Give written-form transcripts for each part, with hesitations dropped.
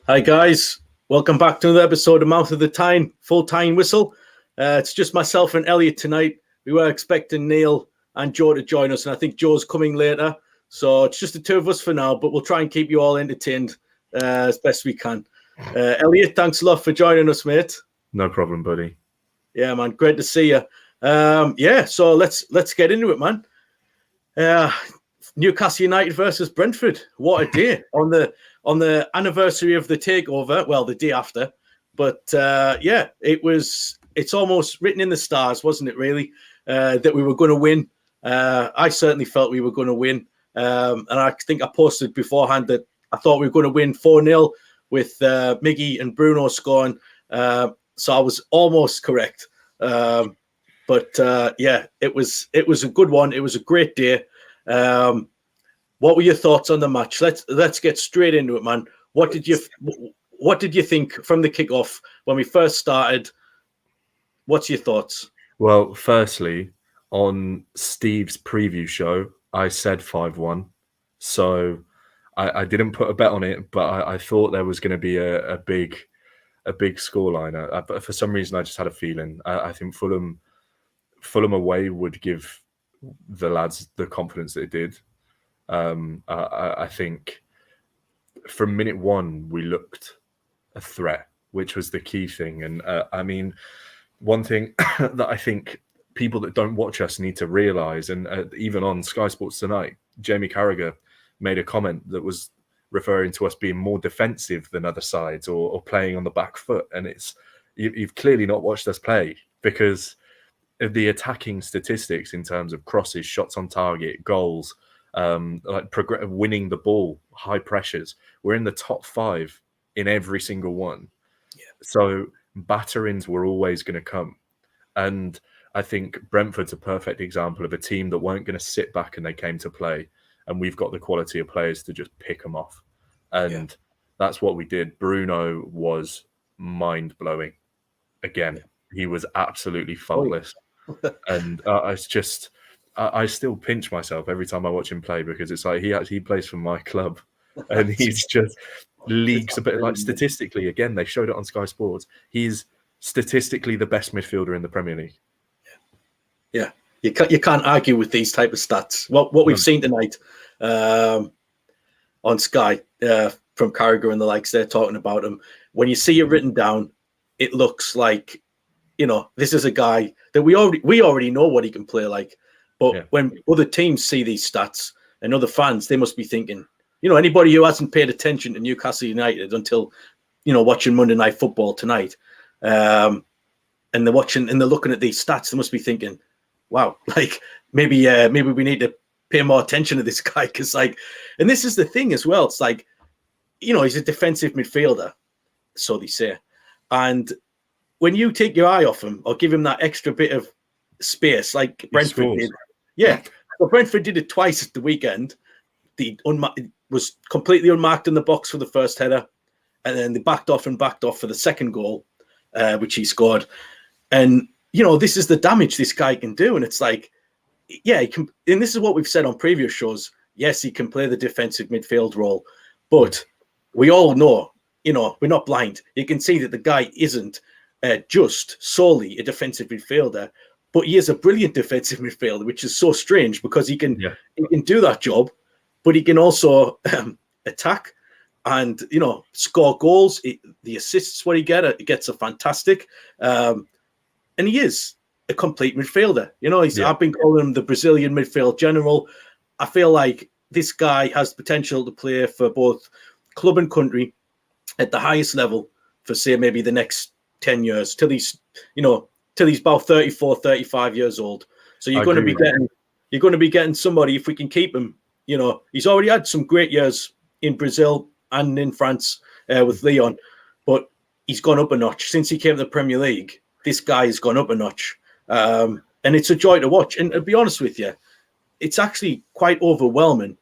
Hi guys, welcome back to another episode of Mouth of the Tyne, Full-Tyne Whistle. It's just myself and Elliott tonight. We were expecting Neil and Joe to join us, and I think Joe's coming later. So it's just the two of us for now, but we'll try and keep you all entertained as best we can. Elliott, thanks a lot for joining us, mate. No problem, buddy. Yeah, man, great to see you. So let's get into it, man. Newcastle United versus Brentford. What a day on the anniversary of the takeover. Well, the day after, but it's almost written in the stars, wasn't it? Really, that we were going to win. I certainly felt we were going to win, and I think I posted beforehand that I thought we were going to win 4-0 with Miggy and Bruno scoring. So I was almost correct. It was a good one. It was a great day. What were your thoughts on the match? Let's get straight into it, man. What did you think from the kickoff when we first started? What's your thoughts? Well, firstly, on Steve's preview show, I said 5-1. So I didn't put a bet on it, but I thought there was going to be a big scoreline. But for some reason, I just had a feeling. I think Fulham away would give the lads the confidence that it did. I think from minute one, we looked a threat, which was the key thing. And I mean, one thing that I think people that don't watch us need to realise, and even on Sky Sports tonight, Jamie Carragher made a comment that was referring to us being more defensive than other sides or playing on the back foot. And you've clearly not watched us play, because of the attacking statistics in terms of crosses, shots on target, goals, winning the ball, high pressures. We're in the top 5 in every single one. Yeah. So batterings were always going to come. And I think Brentford's a perfect example of a team that weren't going to sit back and they came to play. And we've got the quality of players to just pick them off. And that's what we did. Bruno was mind-blowing. Again, he was absolutely faultless. And I still pinch myself every time I watch him play, because it's like he plays for my club, and he's just leagues a bit. Like, statistically, again, they showed it on Sky Sports. He's statistically the best midfielder in the Premier League. Yeah, you can't argue with these type of stats. What we've seen tonight on Sky from Carragher and the likes, they're talking about him. When you see it written down, it looks like, this is a guy that we already know what he can play like. But when other teams see these stats and other fans, they must be thinking, anybody who hasn't paid attention to Newcastle United until, watching Monday Night Football tonight, and they're watching and they're looking at these stats, they must be thinking, wow, like maybe we need to pay more attention to this guy, because and this is the thing as well. It's like, he's a defensive midfielder, so they say, and when you take your eye off him or give him that extra bit of space, like Brentford did. Yeah. Well, Brentford did it twice at the weekend. It was completely unmarked in the box for the first header, and then they backed off for the second goal, which he scored. And, this is the damage this guy can do. And it's like, he can. And this is what we've said on previous shows. Yes, he can play the defensive midfield role, but we all know, we're not blind. You can see that the guy isn't just solely a defensive midfielder, but he is a brilliant defensive midfielder, which is so strange, because he can do that job, but he can also attack and score goals. The assists what he gets are fantastic, and he is a complete midfielder. I've been calling him the Brazilian midfield general. I feel like this guy has the potential to play for both club and country at the highest level for, say, maybe the next 10 years till he's about 34, 35 years old. So you're going to be getting somebody, if we can keep him. He's already had some great years in Brazil and in France with Lyon, but he's gone up a notch since he came to the Premier League. This guy has gone up a notch, and it's a joy to watch. And to be honest with you, it's actually quite overwhelming.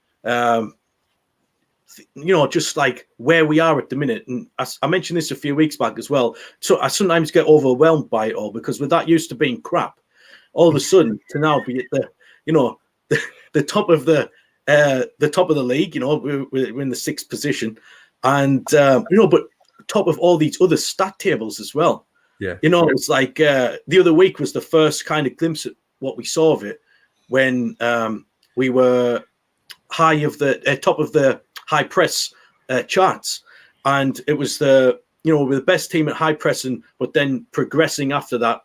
Just like where we are at the minute. And I mentioned this a few weeks back as well. So I sometimes get overwhelmed by it all, because with that used to being crap, all of a sudden to now be at the top of the league, we're in the 6th position. And, but top of all these other stat tables as well. Yeah. You know, it's like the other week was the first kind of glimpse at what we saw of it when we were top of the high press charts, and it was we're the best team at high pressing, but then progressing after that,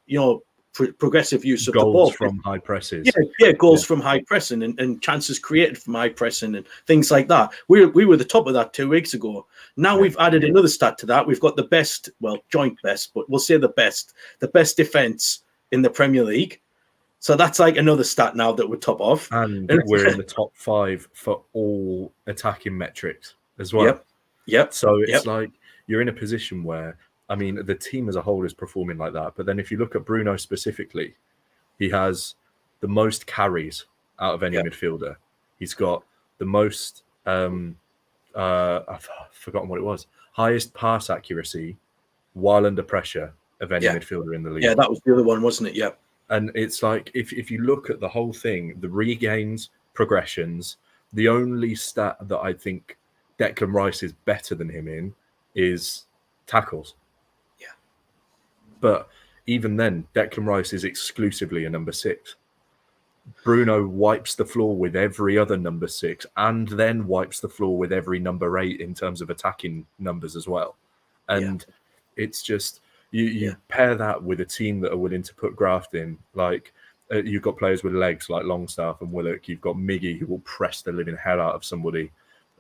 progressive use of the ball from high presses. Goals from high pressing and chances created from high pressing and things like that. We were the top of that 2 weeks ago. Now we've added another stat to that. We've got the best, joint best, but we'll say the best defense in the Premier League. So that's like another stat now that we're top of. And we're in the top 5 for all attacking metrics as well. Yep. So it's like you're in a position where, I mean, the team as a whole is performing like that. But then if you look at Bruno specifically, he has the most carries out of any midfielder. He's got the most, I've forgotten what it was, highest pass accuracy while under pressure of any midfielder in the league. Yeah, that was the other one, wasn't it? Yeah. And it's like, if you look at the whole thing, the regains, progressions, the only stat that I think Declan Rice is better than him in is tackles. Yeah. But even then, Declan Rice is exclusively a number 6. Bruno wipes the floor with every other number 6 and then wipes the floor with every number 8 in terms of attacking numbers as well. And it's just, you pair that with a team that are willing to put graft in. Like, you've got players with legs like Longstaff and Willock. You've got Miggy, who will press the living hell out of somebody.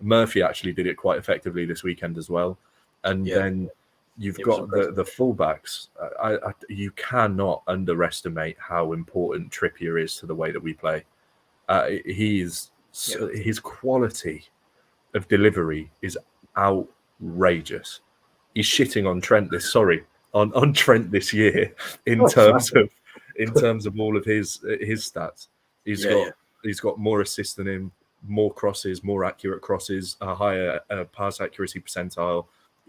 Murphy actually did it quite effectively this weekend as well. And then you've got the fullbacks. You cannot underestimate how important Trippier is to the way that we play. His quality of delivery is outrageous. He's shitting on Trent on Trent this year in terms of all of his stats. He's got more assists than him, more crosses, more accurate crosses, a higher pass accuracy percentile,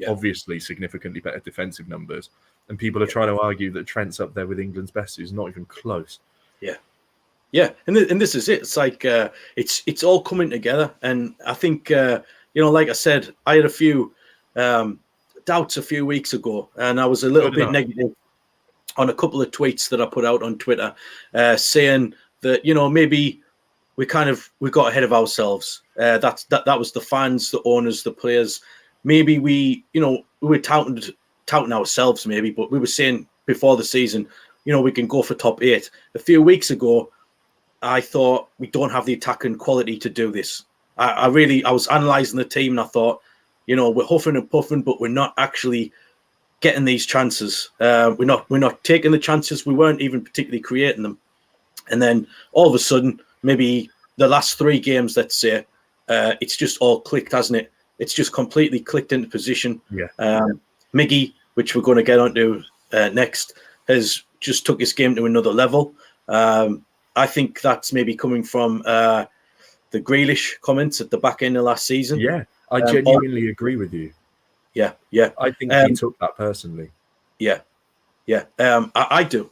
obviously significantly better defensive numbers. And people are trying to argue that Trent's up there with England's best. He's not even close. Yeah, and this is it. It's like it's all coming together, and I think like I said, I had a few doubts a few weeks ago, and I was a little bit negative on a couple of tweets that I put out on Twitter, saying that maybe we got ahead of ourselves. That was the fans, the owners, the players. Maybe we were touting ourselves, maybe, but we were saying before the season, we can go for top 8. A few weeks ago, I thought we don't have the attacking quality to do this. I was analysing the team, and I thought, we're huffing and puffing, but we're not actually getting these chances. We're not taking the chances. We weren't even particularly creating them. And then all of a sudden, maybe the last 3 games, let's say, it's just all clicked, hasn't it? It's just completely clicked into position. Yeah. Miggy, which we're going to get onto next, has just took his game to another level. I think that's maybe coming from the Grealish comments at the back end of last season. Yeah, I genuinely agree with you. Yeah. I think he took that personally. Yeah. I do.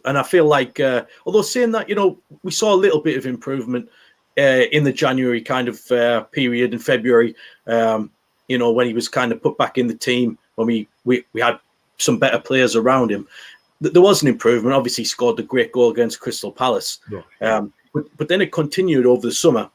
And I feel like, although saying that, we saw a little bit of improvement in the January kind of period in February, when he was kind of put back in the team, when we had some better players around him. There was an improvement. Obviously, he scored the great goal against Crystal Palace. Yeah. But then it continued over the summer,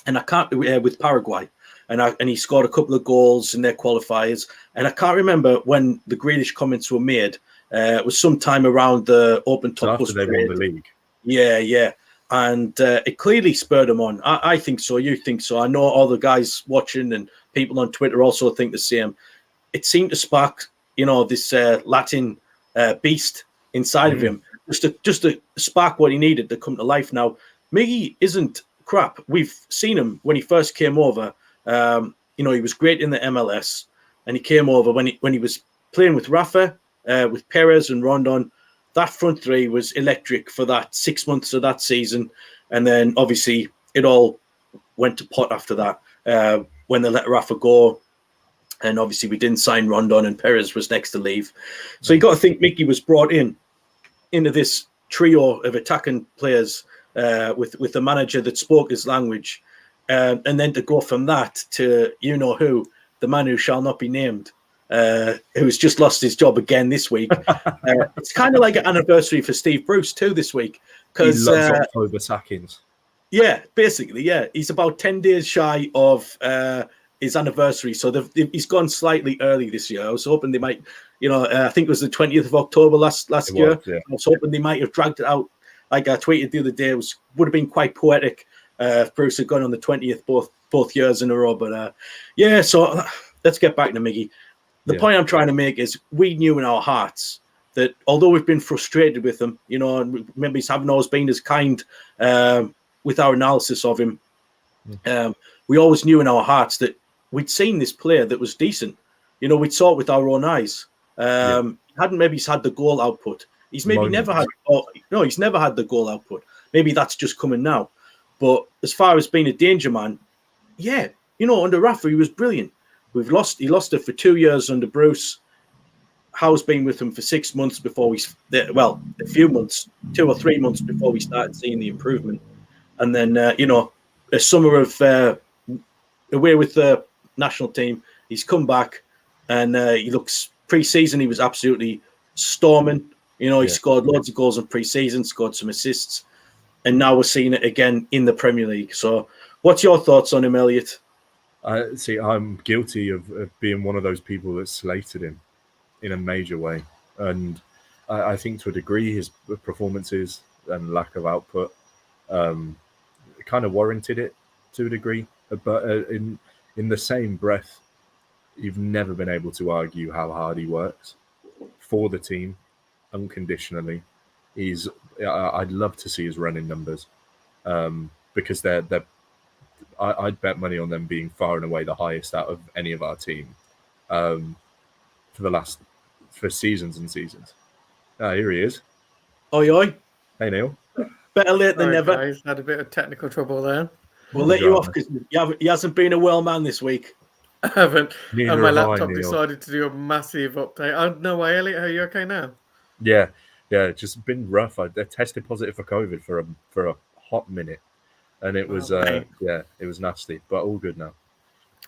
and I can't with Paraguay, and he scored a couple of goals in their qualifiers. And I can't remember when the Grealish comments were made. It was sometime around the Open Top Bus after they won the league. Yeah. And it clearly spurred him on. I think so. You think so. I know all the guys watching and people on Twitter also think the same. It seemed to spark, this Latin beast inside of him, just to spark what he needed to come to life. Now, Miggy isn't crap. We've seen him when he first came over. He was great in the MLS, and he came over when he was playing with Rafa, with Perez and Rondon. That front 3 was electric for that 6 months of that season, and then obviously it all went to pot after that when they let Rafa go. And obviously we didn't sign Rondon, and Perez was next to leave. So you got to think Mickey was brought into this trio of attacking players with a manager that spoke his language. And then to go from that to who, the man who shall not be named, who's just lost his job again this week. It's kind of like an anniversary for Steve Bruce too this week, because he loves October sackings. Yeah, basically, yeah. He's about 10 days shy of his anniversary, so he's gone slightly early this year. I was hoping they might, I think it was the 20th of October last year. Yeah. I was hoping they might have dragged it out. Like I tweeted the other day, would have been quite poetic if Bruce had gone on the 20th both years in a row. But so let's get back to Miggy. The point I'm trying to make is we knew in our hearts that although we've been frustrated with him, and maybe haven't always been as kind with our analysis of him, we always knew in our hearts that we'd seen this player that was decent. We'd saw it with our own eyes. Hadn't maybe had the goal output. He's maybe never had. He's never had the goal output. Maybe that's just coming now. But as far as being a danger man, under Rafa he was brilliant. He lost it for 2 years under Bruce. Howe's been with him for 6 months before a few months, 2 or 3 months before we started seeing the improvement. And then, a summer of away with the national team, he's come back and he looks pre-season. He was absolutely storming. He scored loads of goals in pre-season, scored some assists, and now we're seeing it again in the Premier League. So, what's your thoughts on him, Elliott? I'm guilty of being one of those people that slated him in a major way, and I think to a degree his performances and lack of output kind of warranted it to a degree. But in the same breath, you've never been able to argue how hard he works for the team unconditionally. I'd love to see his running numbers because I'd bet money on them being far and away the highest out of any of our team for seasons and seasons. Here he is. Oi, oi. Hey, Neil. Better late than never. Guys, had a bit of technical trouble there. We'll let you off because he hasn't been a well man this week. I haven't. Neither and my have I, laptop Neil. decided to do a massive update. Oh, no way, Elliot. Are you okay now? Yeah. Just been rough. I tested positive for COVID for a hot minute, and it was it was nasty, but all good now.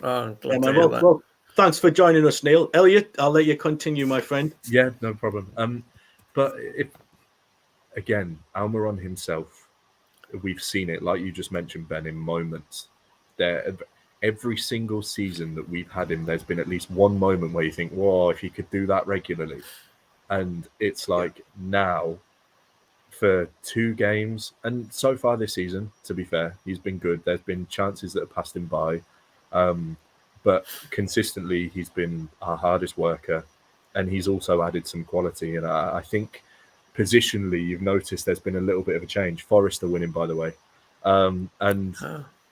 Oh, I'm glad to hear that. Well, thanks for joining us, Neil. Elliott, I'll let you continue, my friend. Yeah, no problem. But if again, Almiron himself, we've seen it, like you just mentioned, Ben, in moments. Every single season that we've had him, there's been at least one moment where you think, whoa, if he could do that regularly. And it's like now for 2 games, and so far this season, to be fair, he's been good. There's been chances that have passed him by. But consistently, he's been our hardest worker, and he's also added some quality. And I think positionally, you've noticed there's been a little bit of a change. Forrester winning, by the way.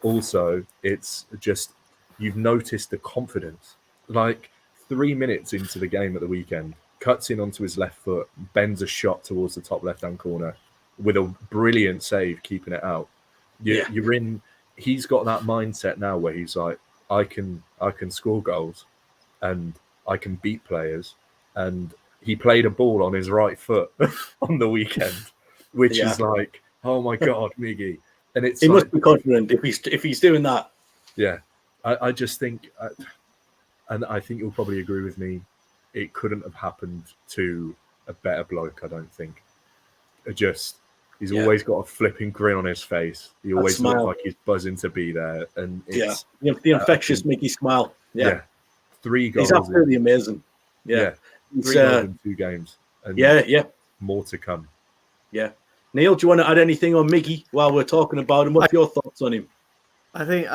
Also, it's just, you've noticed the confidence. Like 3 minutes into the game at the weekend, cuts in onto his left foot, bends a shot towards the top left-hand corner with a brilliant save, keeping it out. You're in. He's got that mindset now where he's like, I can score goals, and I can beat players. And he played a ball on his right foot on the weekend, which is like, oh my God, Miggy. And he must be confident if he's doing that. Yeah, I just think, and I think you'll probably agree with me, it couldn't have happened to a better bloke, I don't think. He's always got a flipping grin on his face. He always looks like he's buzzing to be there. And it's, the infectious Miggy smile. Yeah. 3 goals. He's absolutely amazing. Yeah. 3 goals in 2 games. And more to come. Yeah. Neil, do you want to add anything on Miggy while we're talking about him? What's your thoughts on him? I think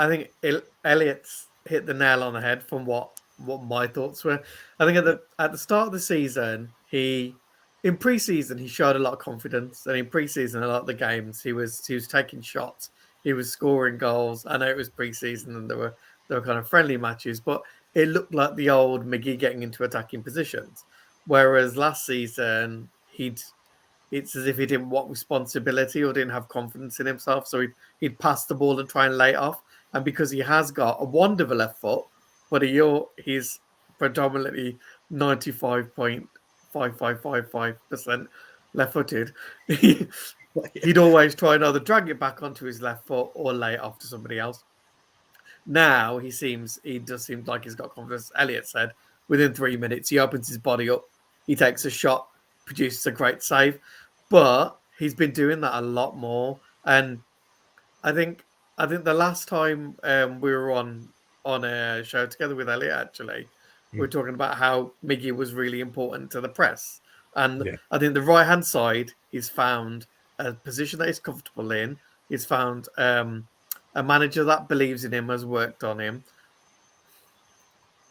Elliott's hit the nail on the head from what my thoughts were. I think at the start of the season, in pre-season he showed a lot of confidence, and in pre-season a lot of the games he was taking shots, he was scoring goals. I know it was pre-season and there were kind of friendly matches, but it looked like the old Miggy getting into attacking positions. Whereas last season it's as if he didn't want responsibility or didn't have confidence in himself. So he'd pass the ball and try and lay it off. And because he has got a wonderful left foot, but he's predominantly 95.5555% left-footed, he'd always try and either drag it back onto his left foot or lay it off to somebody else. Now he does seem like he's got confidence. Elliott said, within 3 minutes, he opens his body up, he takes a shot, produces a great save. But he's been doing that a lot more. And I think the last time we were on a show together with Elliott, actually, we were talking about how Miggy was really important to the press. And I think the right-hand side, he's found a position that he's comfortable in. He's found a manager that believes in him, has worked on him.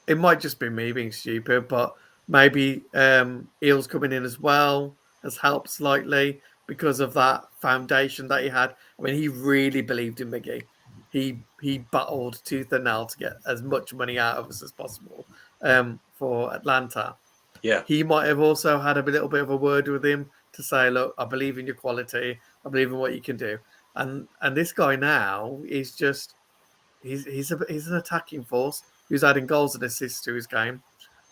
It might just be me being stupid, but maybe Eel's coming in as well has helped slightly because of that foundation that he had. I mean, he really believed in Miggy. He battled tooth and nail to get as much money out of us as possible for Atlanta. Yeah. He might have also had a little bit of a word with him to say, look, I believe in your quality. I believe in what you can do. And this guy now is just he's an attacking force who's adding goals and assists to his game.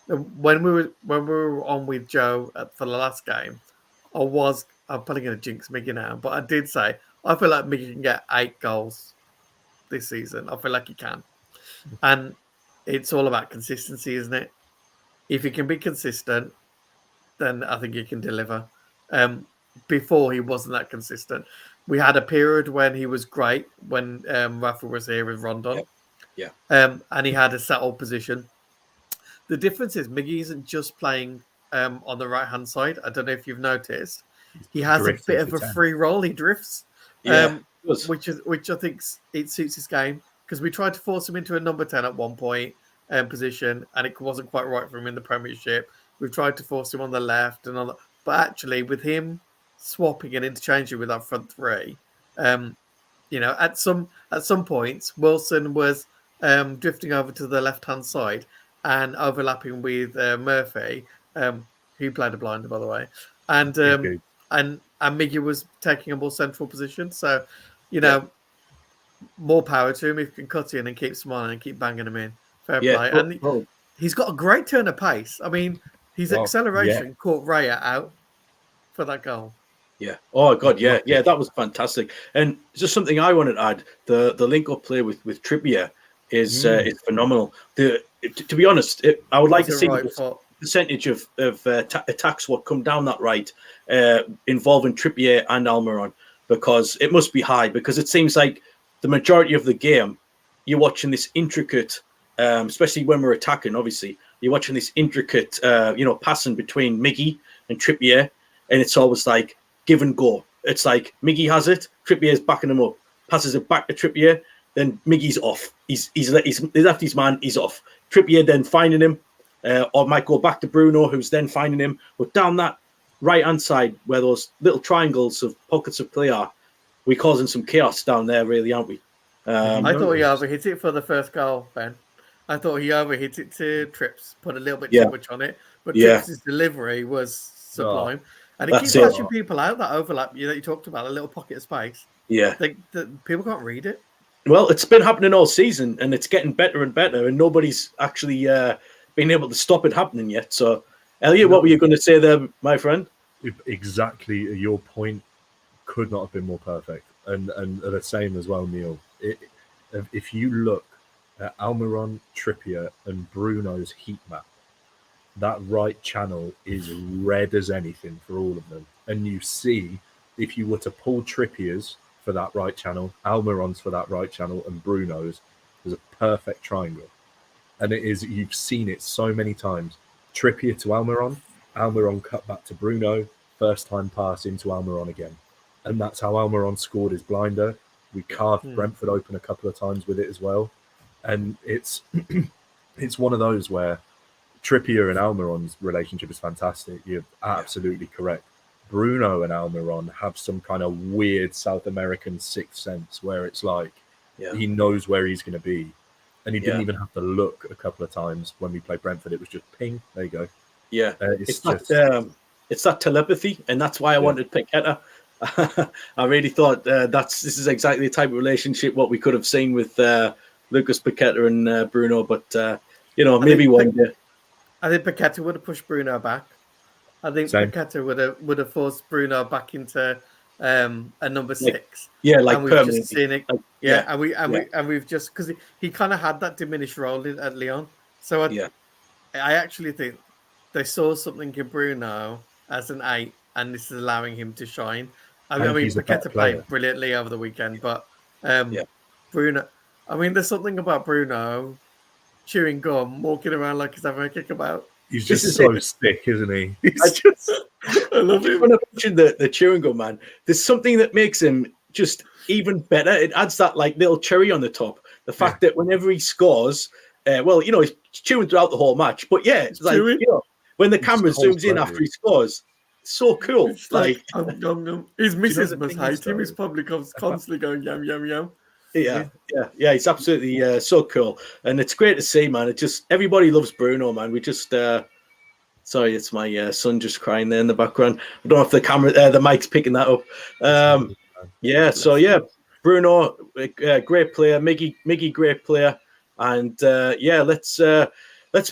When we were on with Joe for the last game, I'm probably going to jinx Miggy now, but I did say I feel like Miggy can get 8 goals this season. I feel like he can, and it's all about consistency, isn't it? If he can be consistent, then I think he can deliver. Before he wasn't that consistent. We had a period when he was great when Rafa was here with Rondon. Yeah. And he had a settled position. The difference is Miggy isn't just playing on the right-hand side. I don't know if you've noticed. He has a bit of a free roll. He drifts, which I think it suits his game because we tried to force him into a number 10 at one point position and it wasn't quite right for him in the Premiership. We've tried to force him on the left and on the... But actually, with him swapping and interchanging with our front three, at some points, Wilson was drifting over to the left-hand side and overlapping with Murphy, who played a blinder, by the way, and Miggy was taking a more central position. So, more power to him if he can cut in and keep smiling and keep banging him in. Fair play. And he's got a great turn of pace. I mean, his acceleration caught Raya out for that goal. Yeah. Oh God. Yeah. Yeah. That was fantastic. And just something I wanted to add: the link-up play with Trippier is phenomenal. To be honest, I would like to see the percentage of attacks what come down that right involving Trippier and Almiron, because it must be high. Because it seems like the majority of the game, you're watching this intricate, especially when we're attacking. Obviously, you're watching this intricate, passing between Miggy and Trippier, and it's always like give and go. It's like Miggy has it, Trippier's backing him up, passes it back to Trippier, then Miggy's off. He's left his man, he's off. Trippier then finding him, or might go back to Bruno, who's then finding him. But down that right-hand side, where those little triangles of pockets of play are, we're causing some chaos down there, really, aren't we? I thought he overhit it for the first goal, Ben. I thought he overhit it to Trips, put a little bit too much on it. But Trips' delivery was sublime. And it keeps catching people out, that overlap that you talked about, a little pocket of space. Yeah. People can't read it. Well, it's been happening all season, and it's getting better and better, and nobody's actually been able to stop it happening yet. So, Elliott, what were you going to say there, my friend? Exactly. Your point could not have been more perfect. And the same as well, Neil. If you look at Almiron, Trippier, and Bruno's heat map, that right channel is red as anything for all of them. And you see, if you were to pull Trippier's for that right channel, Almiron's for that right channel, and Bruno's, there's a perfect triangle. And it is, you've seen it so many times. Trippier to Almiron cut back to Bruno, first time pass into Almiron again. And that's how Almiron scored his blinder. We carved Brentford open a couple of times with it as well. And it's it's one of those where Trippier and Almiron's relationship is fantastic. You're absolutely correct. Bruno and Almiron have some kind of weird South American sixth sense where it's like he knows where he's going to be. And he didn't even have to look a couple of times when we played Brentford. It was just ping, there you go. Yeah, it's that telepathy, and that's why I wanted Paqueta. I really thought this is exactly the type of relationship what we could have seen with Lucas Paqueta and Bruno, but maybe one day. I think Paqueta would have pushed Bruno back. I think Paqueta would have forced Bruno back into a number 6. Yeah, like and we've permanently. Just seen it. And we've just because he kind of had that diminished role at Lyon. So I actually think they saw something in Bruno as an 8, and this is allowing him to shine. I mean, he's a better Paqueta player. played brilliantly over the weekend, but Yeah. Bruno. I mean, there's something about Bruno chewing gum, walking around like he's having a kickabout. He's This just is so it. sick, isn't he? I He's just. I love just him. want to mention the chewing gum, man. There's something that makes him just even better. It adds that like little cherry on the top. The fact that whenever he scores, well, you know, he's chewing throughout the whole match. But yeah, it's like, chewing. you know, when the He's camera zooms in cold-blooded. after he scores, it's so cool. It's like his missus the must thing hate is, him. He's though? probably constantly going yum yum yum. Yeah, it's absolutely so cool, and it's great to see, man. It just everybody loves Bruno, man. We just sorry, it's my son just crying there in the background. I don't know if the camera, the mic's picking that up. Yeah, so yeah, Bruno, great player. Miggy, great player, and yeah, let's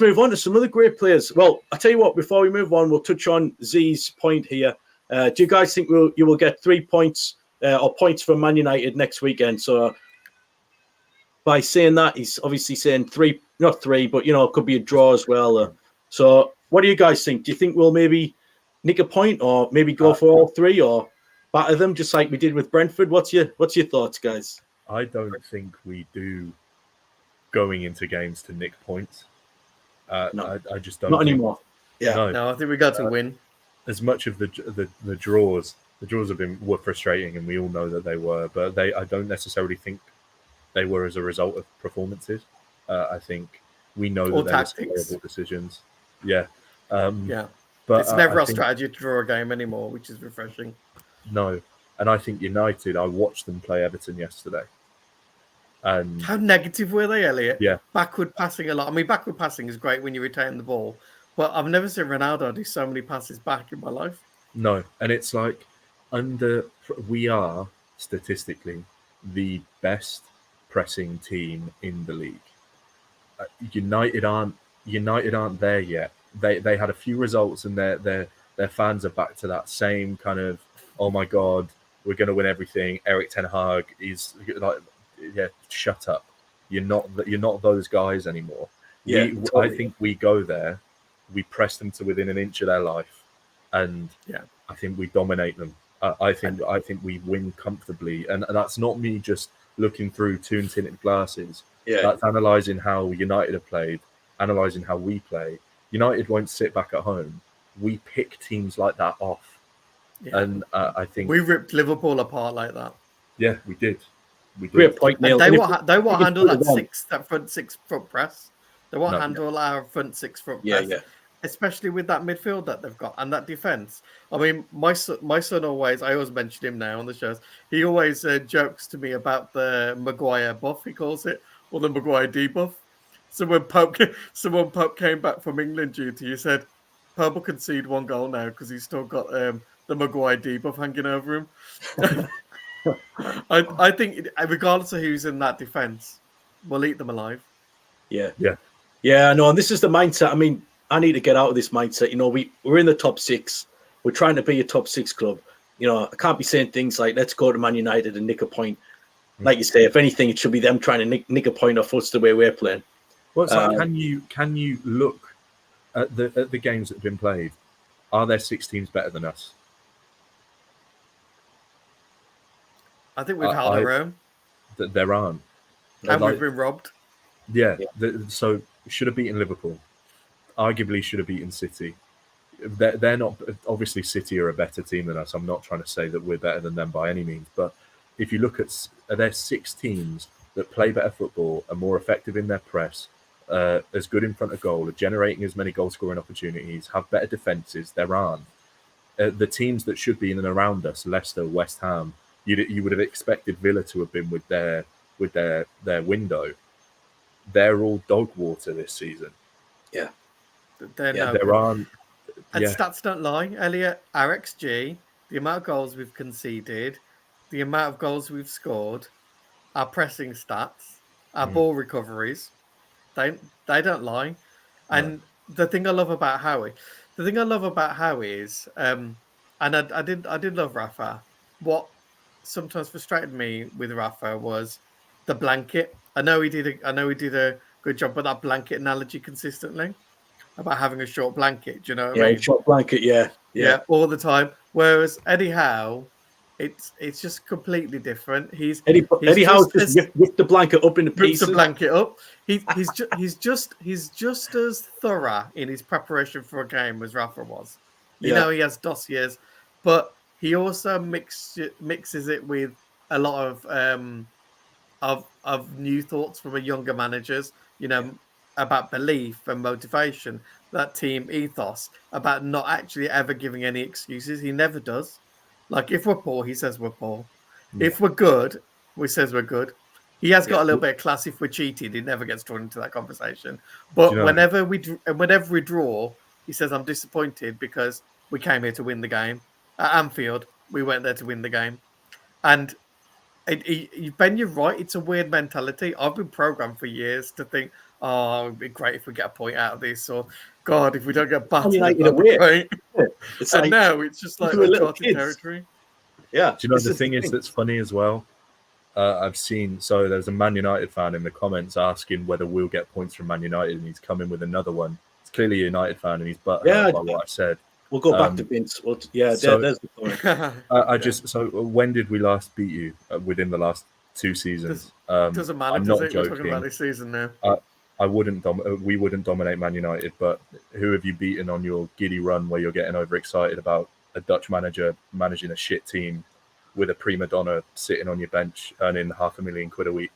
move on to some other great players. Well, I tell you what, before we move on, we'll touch on Z's point here. Do you guys think you will get 3 points or points from Man United next weekend? So by saying that, he's obviously saying 3, not 3, but you know, it could be a draw as well. So what do you guys think? Do you think we'll maybe nick a point, or maybe go for all 3, or batter them just like we did with Brentford? What's your thoughts, guys? I don't think we do going into games to nick points. No, I just don't. Not anymore. Yeah. No, I think we got to win. As much of the draws were frustrating, and we all know that they were. But I don't necessarily think they were as a result of performances. I think we know that there were terrible decisions. Yeah. But it's never our strategy to draw a game anymore, which is refreshing. No, and I think United. I watched them play Everton yesterday. And how negative were they, Elliott? Yeah, backward passing a lot. I mean, backward passing is great when you retain the ball, but I've never seen Ronaldo do so many passes back in my life. No, and it's like we are statistically the best pressing team in the league. United aren't there yet. They had a few results, and their fans are back to that same kind of, oh my god, we're going to win everything. Eric Ten Hag is like, yeah, shut up. You're not those guys anymore. Yeah, totally. I think we go there, we press them to within an inch of their life, and I think we dominate them. I think we win comfortably, and that's not me just looking through tinted glasses. Yeah, that's analysing how United have played, analysing how we play. United won't sit back at home. We pick teams like that off, and I think we ripped Liverpool apart like that. Yeah, we did. Great point, Neil. They won't handle that front six front press. They won't handle our front six front press. Yeah. Especially with that midfield that they've got and that defense. I mean, my son always, I always mention him now on the shows. He always jokes to me about the Maguire buff, he calls it, or the Maguire debuff. So when Pope came back from England duty, he said, Pope will concede 1 goal now because he's still got the Maguire debuff hanging over him. I think regardless of who's in that defense, we'll eat them alive. Yeah. No, and this is the mindset. I mean, I need to get out of this mindset. You know, we're in the top 6. We're trying to be a top 6 club. You know, I can't be saying things like, let's go to Man United and nick a point. Like you say, if anything, it should be them trying to nick a point off us the way we're playing. Well, it's like, can you look at the games that have been played? Are there 6 teams better than us? I think we've held our own. There aren't. And we've been robbed. Yeah. So should have beaten Liverpool. Arguably should have beaten City. They're not, obviously City are a better team than us. I'm not trying to say that we're better than them by any means, but if you look at, are there 6 teams that play better football, are more effective in their press, as good in front of goal, are generating as many goal scoring opportunities, have better defences? There aren't. The teams that should be in and around us, Leicester, West Ham, you would have expected Villa to have been with their window. They're all dog water this season. Yeah. There aren't. And stats don't lie, Elliott. Our XG, the amount of goals we've conceded, the amount of goals we've scored, our pressing stats, our ball recoveries, they don't lie. And the thing I love about Howie is, and I did love Rafa. What sometimes frustrated me with Rafa was the blanket. I know he did a good job with that blanket analogy consistently. about having a short blanket. Do you know what I mean? Short blanket. Yeah, all the time. Whereas Eddie Howe, it's just completely different. Eddie Howe just whipped the blanket up into pieces. Rips the blanket up. He's just as thorough in his preparation for a game as Rafa was. You know, he has dossiers, but he also mixes it with a lot of new thoughts from a younger managers. You know, about belief and motivation, that team ethos, about not actually ever giving any excuses. He never does. Like, if we're poor, he says we're poor. Yeah. If we're good, he says we're good. He has got a little bit of class. If we're cheated, he never gets drawn into that conversation. But whenever we draw, he says, I'm disappointed because we came here to win the game. At Anfield, we went there to win the game. And Ben, you're right. It's a weird mentality. I've been programmed for years to think, oh, it'd be great if we get a point out of this, or God, if we don't get battered, that'd be great. And now it's just like uncharted territory. Yeah. Do you know the thing is that's funny as well? I've seen, so there's a Man United fan in the comments asking whether we'll get points from Man United, and he's coming with another one. It's clearly a United fan, and he's butthurt by what I said. We'll go back to Vince. There's the point. So when did we last beat you within the last 2 seasons? Doesn't matter. I'm not joking. We're talking about this season now. We wouldn't dominate Man United, but who have you beaten on your giddy run where you're getting overexcited about a Dutch manager managing a shit team with a prima donna sitting on your bench earning £500,000 a week?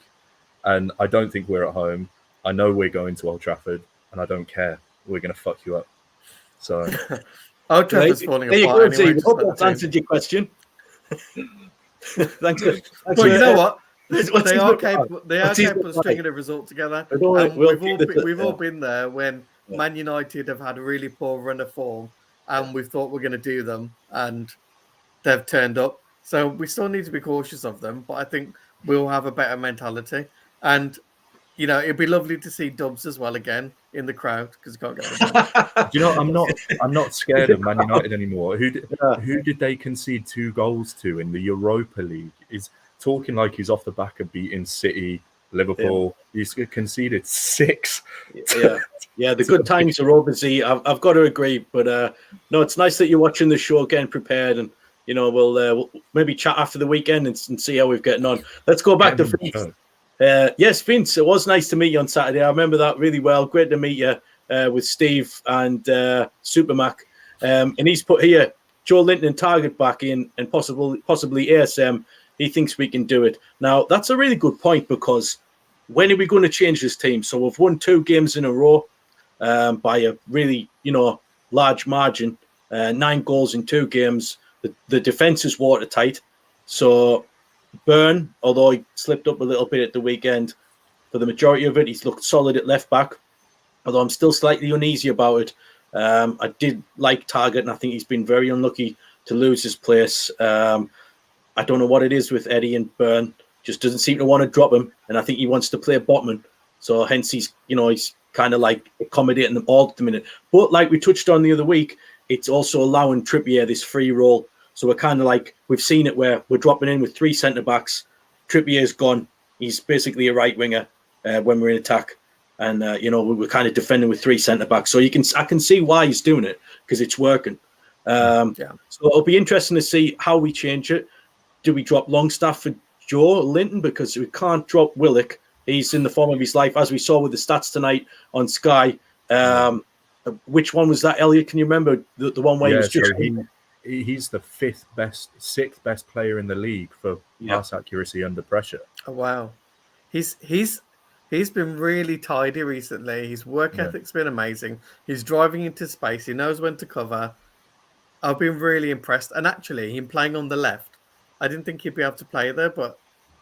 And I don't think we're at home. I know we're going to Old Trafford, and I don't care. We're going to fuck you up. So. Old Trafford's falling apart anyway. I hope that's answered your question. Thanks. But you know what? They are capable of stringing a result together. We've all been there when Man United have had a really poor run of form, and we thought we're going to do them, and they've turned up. So we still need to be cautious of them, but I think we'll have a better mentality. And you know, it'd be lovely to see Dubs as well again in the crowd because you can't get them. Do you know? I'm not scared of Man United anymore. Who did they concede 2 goals to in the Europa League? Is talking like he's off the back of beating City, Liverpool. Yeah. He's conceded 6. Yeah. The good times are over. Z, I've got to agree, but no, it's nice that you're watching the show, getting prepared, and you know we'll maybe chat after the weekend and see how we've getting on. Let's go back to Vince. Yes, Vince, it was nice to meet you on Saturday. I remember that really well. Great to meet you with Steve and Supermac. And he's put here Joe Linton and Target back in, and possibly ASM. He thinks we can do it. Now, that's a really good point, because when are we going to change this team? So we've won 2 games in a row by a really, large margin. 9 goals in 2 games. The defence is watertight. So Byrne, although he slipped up a little bit at the weekend, for the majority of it, he's looked solid at left back. Although I'm still slightly uneasy about it. I did like Target, and I think he's been very unlucky to lose his place. I don't know what it is with Eddie and Byrne. Just doesn't seem to want to drop him, and I think he wants to play Botman. So hence he's kind of like accommodating them all at the minute. But like we touched on the other week, it's also allowing Trippier this free role. So we're kind of like, we've seen it where we're dropping in with 3 centre-backs. Trippier's gone. He's basically a right winger when we're in attack. And, we're kind of defending with 3 centre-backs. So I can see why he's doing it, because it's working. So it'll be interesting to see how we change it. Do we drop Longstaff for Joe Linton? Because we can't drop Willock. He's in the form of his life, as we saw with the stats tonight on Sky. Which one was that, Elliott? Can you remember the one where he was just... He's the 6th best player in the league for pass accuracy under pressure. Oh wow, he's been really tidy recently. His work ethic's been amazing. He's driving into space. He knows when to cover. I've been really impressed. And actually, him playing on the left, I didn't think he'd be able to play there, but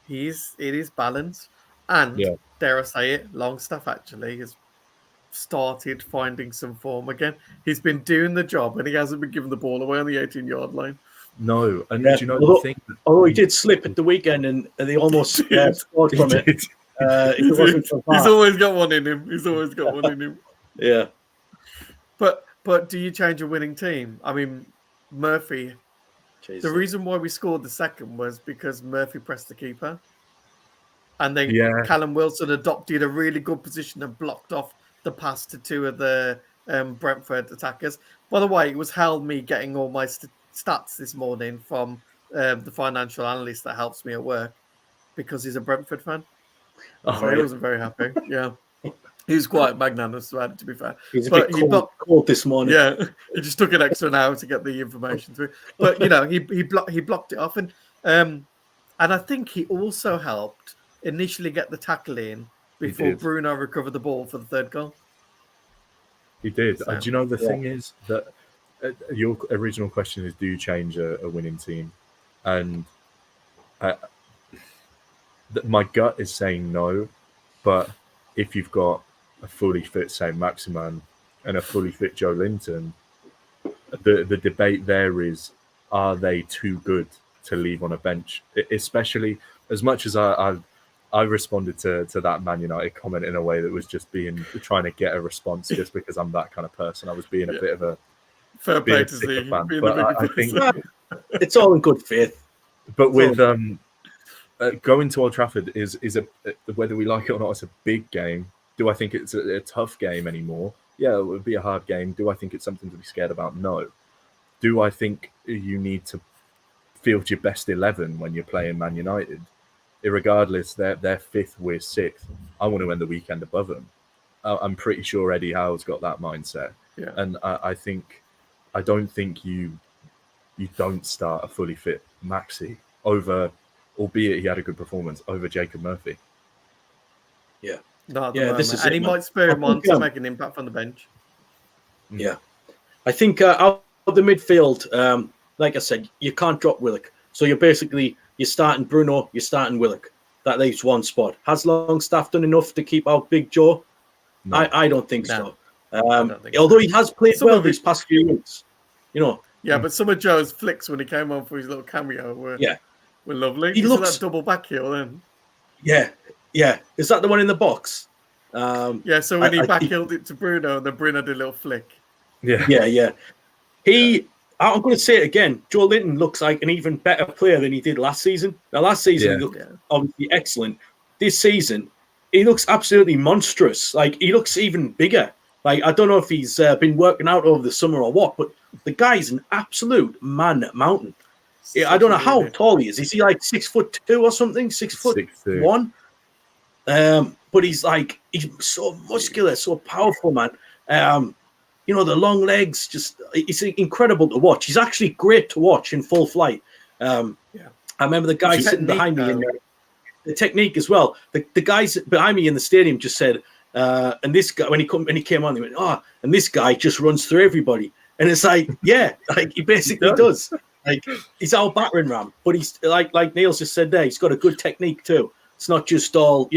it is balanced. And dare I say it, Longstaff actually has started finding some form again. He's been doing the job, and he hasn't been giving the ball away on the 18-yard line. No, and do you know the thing? Although he did slip at the weekend, and they almost scored from it. He's always got one in him. Yeah. But do you change a winning team? I mean, Murphy. Jeez. The reason why we scored the second was because Murphy pressed the keeper, and then Callum Wilson adopted a really good position and blocked off the pass to 2 of the Brentford attackers. By the way, it was me getting all my stats this morning from the financial analyst that helps me at work because he's a Brentford fan. So he wasn't very happy. Yeah. He was quite magnanimous about it, to be fair. He's a bit cold this morning. Yeah, he just took an extra hour to get the information through. But, he blocked it off. And I think he also helped initially get the tackle in before Bruno recovered the ball for the third goal. He did. Do you know the thing is that your original question is, do you change a winning team? And my gut is saying no, but if you've got a fully fit St. Maximin and a fully fit Joe Linton, the debate there is, are they too good to leave on a bench? Especially as much as I responded to that Man United comment in a way that was just trying to get a response just because I'm that kind of person. I was being a bit of a fair play to see. But I think it's all in good faith. But with going to Old Trafford is whether we like it or not, it's a big game. Do I think it's a tough game anymore? Yeah, it would be a hard game. Do I think it's something to be scared about? No. Do I think you need to field your best 11 when you're playing Man United? Irregardless, they're fifth, we're sixth. I want to end the weekend above them. I'm pretty sure Eddie Howe's got that mindset. Yeah. And I don't think you don't start a fully fit Maxi over, albeit he had a good performance, over Jacob Murphy. Yeah. This is he might spur him on to make an impact on the bench. Yeah. I think out of the midfield, like I said, you can't drop Willock. So you're starting Bruno, you're starting Willock. That leaves one spot. Has Longstaff done enough to keep out Big Joe? No. I don't think so. Although he has played well these past few weeks. Yeah, but some of Joe's flicks when he came on for his little cameo were lovely. He looks that double back heel then. Yeah. Is that the one in the box? So when he back-heeled it to Bruno and then Bruno did a little flick. Yeah. I'm going to say it again. Joe Linton looks like an even better player than he did last season. Now, last season he looked obviously excellent. This season, he looks absolutely monstrous. Like, he looks even bigger. Like, I don't know if he's been working out over the summer or what, but the guy's an absolute man mountain. I don't know how tall he is. Is he like 6'2" or something? 6'1"? But he's so muscular, so powerful, man. The long legs, it's incredible to watch. He's actually great to watch in full flight. I remember the guy sitting behind me in the technique as well. The guys behind me in the stadium just said, and this guy, when he came on, they went, and this guy just runs through everybody. And it's like, he basically does. Like, he's our battering ram, but he's like Neil's just said there, he's got a good technique too. It's not just all,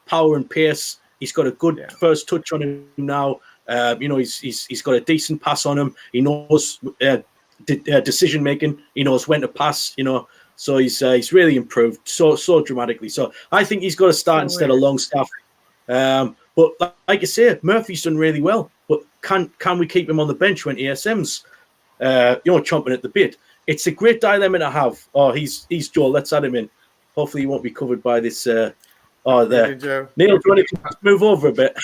power and pace. He's got a good first touch on him now. He's got a decent pass on him. He knows decision making. He knows when to pass. So he's really improved so dramatically. So I think he's got to start instead of Longstaff. But like you say, Murphy's done really well. But can we keep him on the bench when ESM's chomping at the bit? It's a great dilemma to have. Oh, he's Joel. Let's add him in. Hopefully, he won't be covered by this. There. Neil, do you want to move over a bit?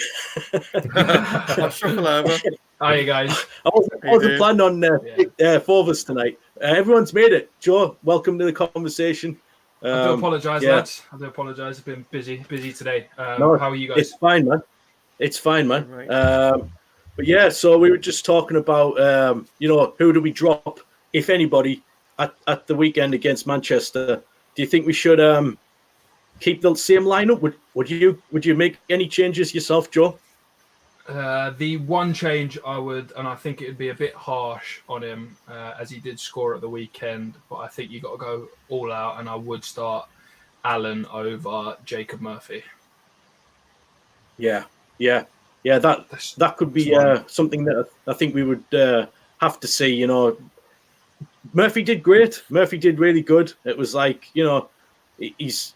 I'll shuffle over. Hi, you guys. I wasn't planning on four of us tonight. Everyone's made it. Joe, welcome to the conversation. I do apologise, lads. I do apologise. I've been busy today. How are you guys? It's fine, man. It's fine, man. Right. But so we were just talking about, who do we drop, if anybody, at the weekend against Manchester? Do you think we should keep the same lineup? Would you make any changes yourself, Joe? The one change I would, and I think it would be a bit harsh on him, as he did score at the weekend, but I think you got to go all out, and I would start Allen over Jacob Murphy. Yeah. That could be something that I think we would have to see. Murphy did great. Murphy did really good. It was like, he's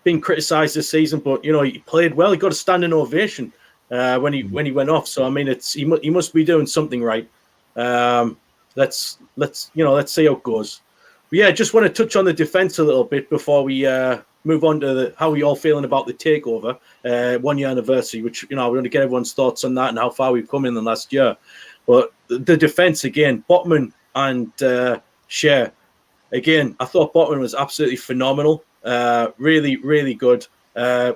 been criticised this season, but he played well. He got a standing ovation when he went off. So I mean, he must be doing something right. Let's see how it goes. But just want to touch on the defence a little bit before we move on to how are you all feeling about the takeover 1 year anniversary, which, you know, we want to get everyone's thoughts on that and how far we've come in the last year. But the defense again, Botman and Shea, again, I thought Botman was absolutely phenomenal. Really, really good.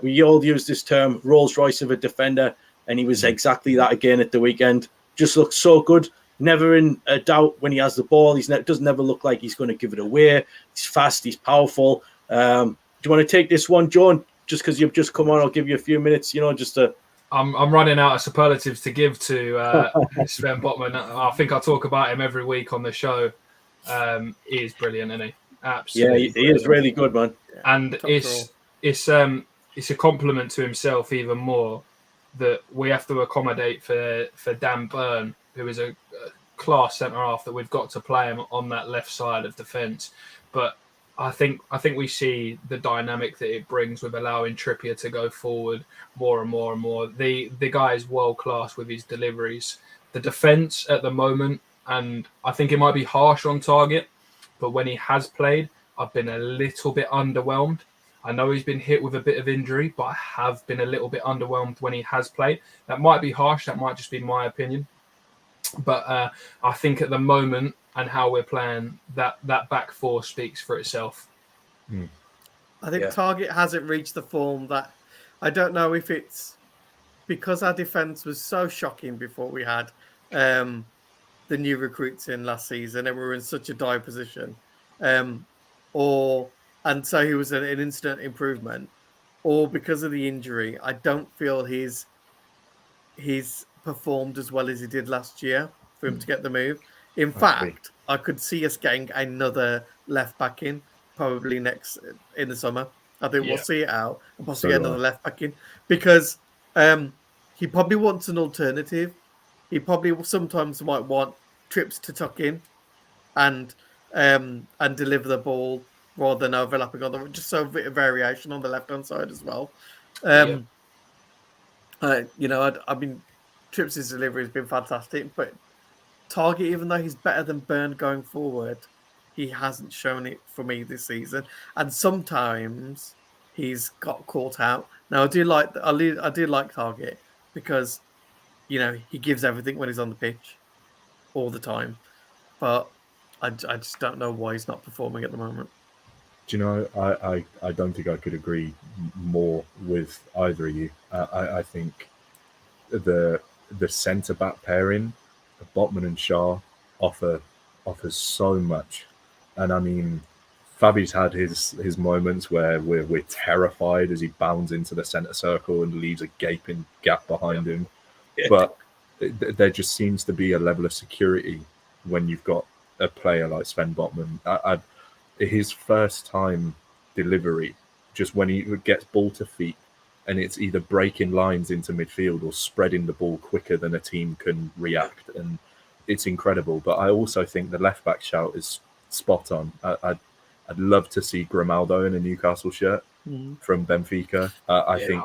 We all use this term Rolls Royce of a defender, and he was exactly that again at the weekend. Just looked so good. Never in a doubt when he has the ball. Doesn't never look like he's going to give it away. He's fast. He's powerful. Do you want to take this one, John? Just because you've just come on, I'll give you a few minutes. You know, just to. I'm running out of superlatives to give to Sven Botman. I think I talk about him every week on the show. He is brilliant, isn't he? Absolutely. Yeah, he is really good, man. And it's a compliment to himself even more that we have to accommodate for Dan Burn, who is a class centre half that we've got to play him on that left side of defence. But I think we see the dynamic that it brings with allowing Trippier to go forward more and more and more. The guy is world class with his deliveries. The defence at the moment, and I think it might be harsh on Target, but when he has played, I've been a little bit underwhelmed. I know he's been hit with a bit of injury, but I have been a little bit underwhelmed when he has played. That might be harsh. That might just be my opinion. But I think at the moment and how we're playing, that back four speaks for itself. I think Target hasn't reached the form that... I don't know if it's because our defence was so shocking before we had the new recruits in last season and we were in such a dire position. And so he was an instant improvement, or because of the injury, I don't feel he's performed as well as he did last year for him to get the move. In fact, I could see us getting another left back in probably in the summer. I think we'll see it out and possibly get another left back in because he probably wants an alternative. He probably sometimes might want trips to tuck in and deliver the ball rather than overlapping on the just so a bit of variation on the left hand side as well. You know, I mean, Trips' delivery has been fantastic, but Target, even though he's better than Burn going forward, he hasn't shown it for me this season, and sometimes he's got caught out. Now I do like Target because, you know, he gives everything when he's on the pitch all the time, but I just don't know why he's not performing at the moment. Do you know, I don't think I could agree more with either of you. I think the centre-back pairing, Botman and Shah, offers so much. And I mean, Fabi's had his moments where we're terrified as he bounds into the centre circle and leaves a gaping gap behind him. But there just seems to be a level of security when you've got a player like Sven Botman. His first time delivery, just when he gets ball to feet and it's either breaking lines into midfield or spreading the ball quicker than a team can react, and it's incredible. But I also think the left back shout is spot on. I'd love to see Grimaldo in a Newcastle shirt from Benfica. I think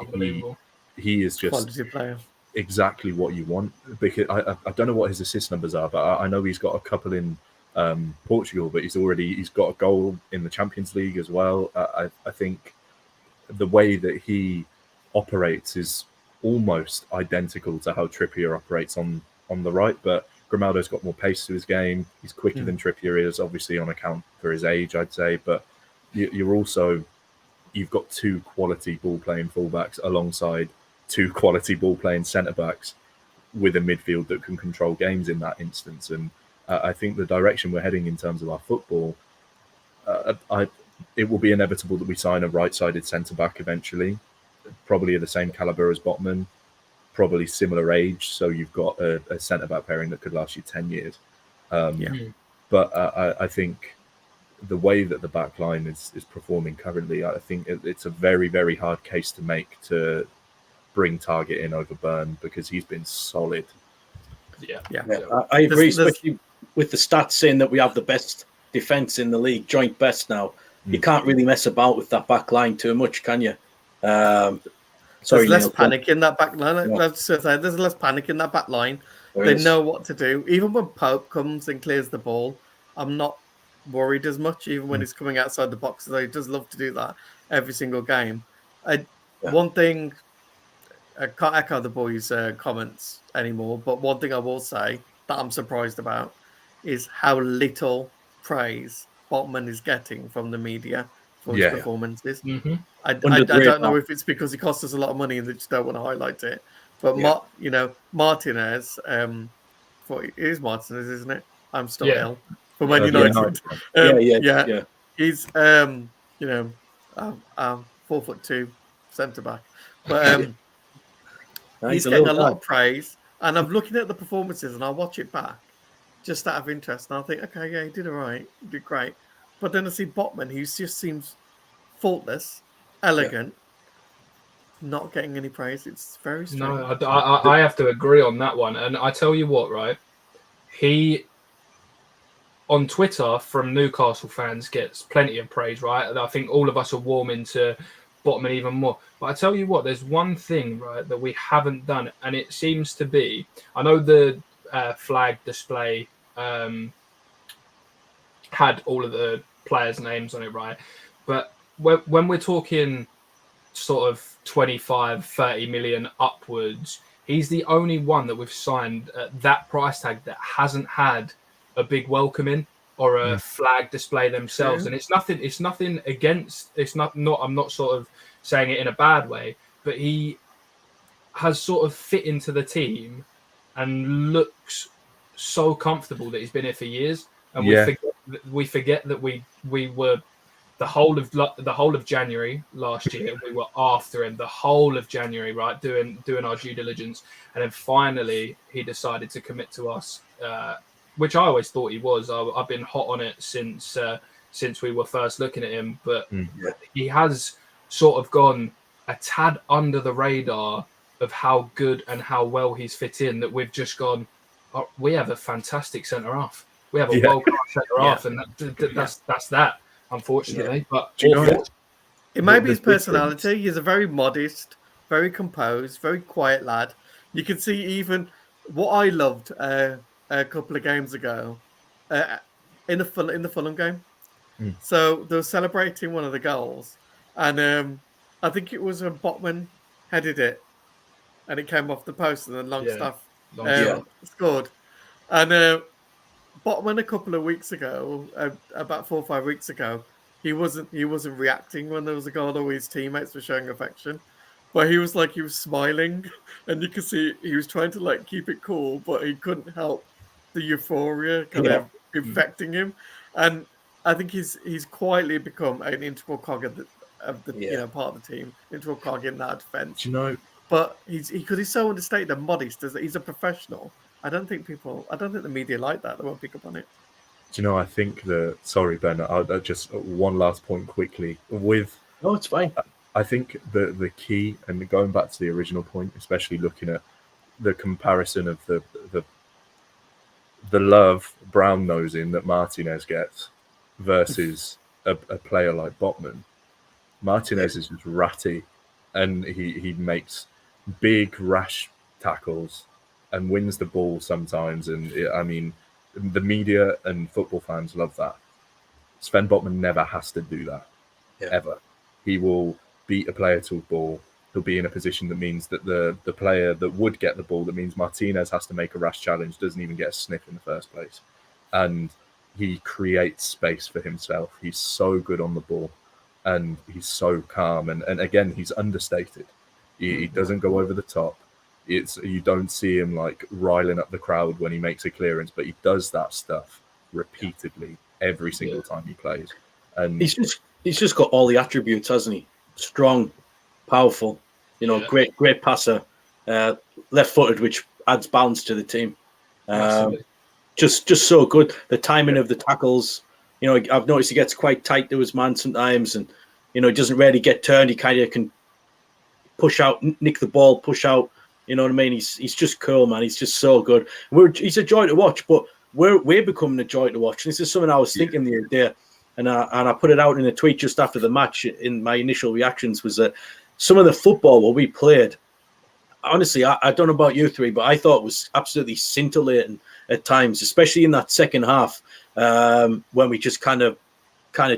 he is just quality player. Exactly what you want, because I don't know what his assist numbers are, but I know he's got a couple in Portugal, but he's got a goal in the Champions League as well. I think the way that he operates is almost identical to how Trippier operates on the right, but Grimaldo's got more pace to his game. He's quicker than Trippier is, obviously on account for his age, I'd say, but you've got two quality ball playing fullbacks alongside two quality ball playing centre backs with a midfield that can control games in that instance. And I think the direction we're heading in terms of our football, it will be inevitable that we sign a right-sided centre-back eventually, probably of the same calibre as Botman, probably similar age, so you've got a centre-back pairing that could last you 10 years. But I think the way that the back line is performing currently, I think it's a very, very hard case to make to bring Target in over Burn, because he's been solid. I agree, especially with the stats saying that we have the best defence in the league, joint best now. You can't really mess about with that back line too much, can you? There's less panic in that back line. There's less panic in that back line. They know what to do. Even when Pope comes and clears the ball, I'm not worried as much, even when he's coming outside the box. So he does love to do that every single game. One thing, I can't echo the boys' comments anymore, but one thing I will say that I'm surprised about is how little praise Botman is getting from the media for his performances. Mm-hmm. I don't know if it's because he cost us a lot of money and they just don't want to highlight it. But Martinez, it is Martinez, isn't it? I'm still ill for Man United. He's 4'2" centre back, but he's getting a lot of praise. And I'm looking at the performances and I watch it back just out of interest, and I think, okay, yeah, he did all right, he did great. But then I see Botman, who just seems faultless, elegant, not getting any praise. It's very strange. No, I have to agree on that one. And I tell you what, right? He, on Twitter, from Newcastle fans, gets plenty of praise, right? And I think all of us are warming to Botman even more. But I tell you what, there's one thing, right, that we haven't done, and it seems to be, I know the flag display had all of the players' names on it, right? But when we're talking sort of 25, 30 million upwards, he's the only one that we've signed at that price tag that hasn't had a big welcoming or a flag display themselves. And it's nothing against, I'm not sort of saying it in a bad way, but he has sort of fit into the team and looks so comfortable that he's been here for years. And we forget that we were the whole of January last year, we were after him the whole of January, right, doing our due diligence, and then finally he decided to commit to us, which I always thought he was. I've been hot on it since we were first looking at him, but he has sort of gone a tad under the radar of how good and how well he's fit in, that we've just gone, oh, we have a fantastic centre half. We have a world-class centre half, and that's that. Unfortunately, but it may be his personality. He's a very modest, very composed, very quiet lad. You can see even what I loved a couple of games ago in the Fulham game. So they were celebrating one of the goals, and I think it was when Botman headed it, and it came off the post, and then Longstaff scored. And Botman a couple of weeks ago, about 4 or 5 weeks ago, he wasn't reacting when there was a goal, or his teammates were showing affection, but he was smiling, and you could see he was trying to keep it cool, but he couldn't help the euphoria kind of infecting him. And I think he's quietly become an integral cog of the part of the team, integral cog in that defense. But because he's so understated and modest, he's a professional. I don't think the media like that. They won't pick up on it. Do you know, I think sorry, Ben, I'll just one last point quickly. No, it's fine. I think the key, and going back to the original point, especially looking at the comparison of the love brown nosing that Martinez gets versus a player like Botman. Martinez is just ratty, and he makes big rash tackles and wins the ball sometimes. And the media and football fans love that. Sven Botman never has to do that, ever. He will beat a player to a ball. He'll be in a position that means that the player that would get the ball, that means Martinez has to make a rash challenge, doesn't even get a sniff in the first place. And he creates space for himself. He's so good on the ball, and he's so calm. And again, he's understated. He doesn't go over the top. You don't see him riling up the crowd when he makes a clearance, but he does that stuff repeatedly every single time he plays. And he's just got all the attributes, hasn't he? Strong, powerful, great passer, left-footed, which adds balance to the team. Just so good. The timing of the tackles. I've noticed he gets quite tight to his man sometimes, and he doesn't really get turned. He kind of can push out, nick the ball, push out. You know what I mean? He's just cool, man. He's just so good. He's a joy to watch, but we're becoming a joy to watch. This is something I was thinking the other day, and I put it out in a tweet just after the match. In my initial reactions was that some of the football what we played, honestly, I don't know about you three, but I thought it was absolutely scintillating at times, especially in that second half when we just kind of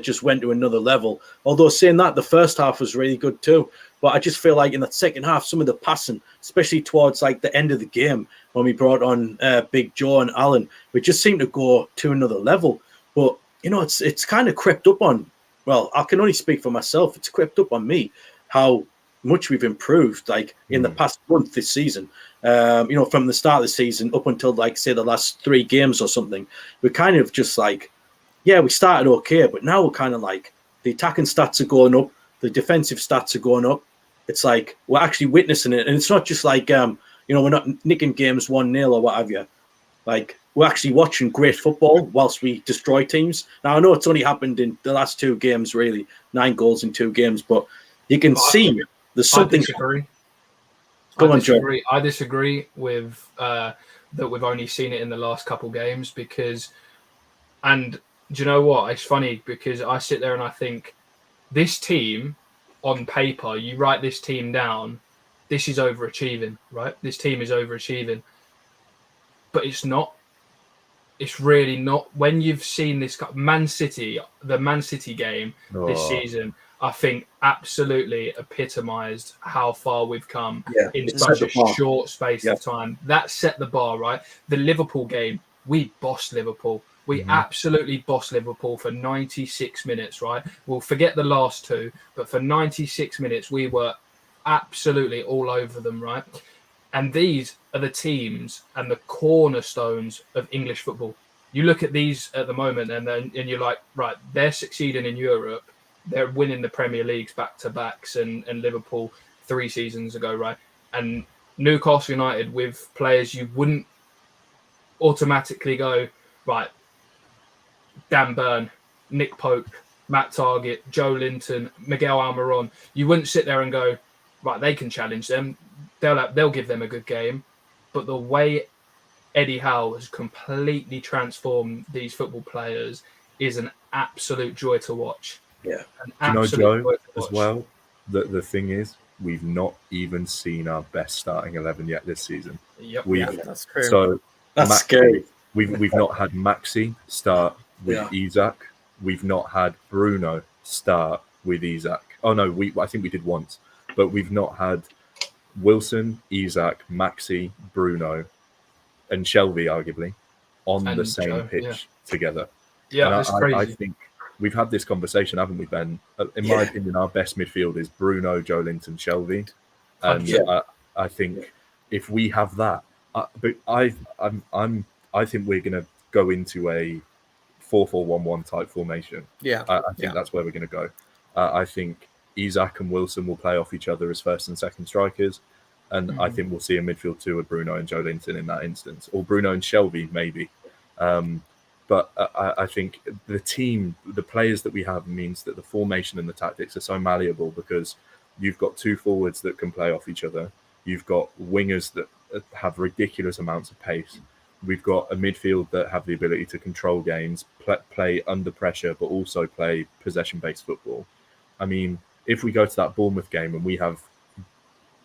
just went to another level. Although saying that, the first half was really good too. But I just feel like in the second half, some of the passing, especially towards like the end of the game, when we brought on Big Joe and Alan, we just seemed to go to another level. But, you know, it's kind of crept up on, well, I can only speak for myself. It's crept up on me how much we've improved, like in the past month this season. You know, from the start of the season up until like, say, the last 3 games or something, we're kind of just like, yeah, we started okay, but now we're kind of like the attacking stats are going up, the defensive stats are going up. It's like we're actually witnessing it. And it's not just like, you know, we're not nicking games 1-0 or what have you. Like, we're actually watching great football whilst we destroy teams. Now, I know it's only happened in the last 2 games, really, 9 goals in 2 games, but you can see there's something. I disagree. I disagree with that we've only seen it in the last couple games because, and do you know what? It's funny because I sit there and I think this team on paper, you write this team down, this is overachieving, right? This team is overachieving. But it's not. It's really not. When you've seen this Man City, the Man City game this season, I think absolutely epitomised how far we've come in such a short space of time. That set the bar, right? The Liverpool game, we bossed Liverpool. We absolutely bossed Liverpool for 96 minutes, right? We'll forget the last 2, but for 96 minutes, we were absolutely all over them, right? And these are the teams and the cornerstones of English football. You look at these at the moment and you're like, right, they're succeeding in Europe. They're winning the Premier Leagues back-to-backs and Liverpool 3 seasons ago, right? And Newcastle United with players you wouldn't automatically go, right, Dan Burn, Nick Pope, Matt Targett, Joe Linton, Miguel Almiron. You wouldn't sit there and go, right, they can challenge them. They'll give them a good game. But the way Eddie Howe has completely transformed these football players is an absolute joy to watch. Yeah. You know, Joe, as well, the thing is, we've not even seen our best starting 11 yet this season. Yep. That's true. So that's scary. We've not had Maxi start with Isak. We've not had Bruno start with Isak. Oh no, I think we did once, but we've not had Wilson, Isak, Maxi, Bruno, and Shelvey arguably on the same pitch together. Yeah, that's crazy. I think we've had this conversation, haven't we, Ben? In my opinion, our best midfield is Bruno, Joe Linton, Shelvey, and I think if we have that, but I think we're going to go into a 4-4-1-1 type formation. Yeah, I think that's where we're going to go. I think Isak and Wilson will play off each other as first and second strikers, and I think we'll see a midfield 2 of Bruno and Joe Linton in that instance, or Bruno and Shelvey maybe. But I think the team, the players that we have, means that the formation and the tactics are so malleable because you've got 2 forwards that can play off each other. You've got wingers that have ridiculous amounts of pace. We've got a midfield that have the ability to control games, play under pressure, but also play possession-based football. I mean, if we go to that Bournemouth game and we have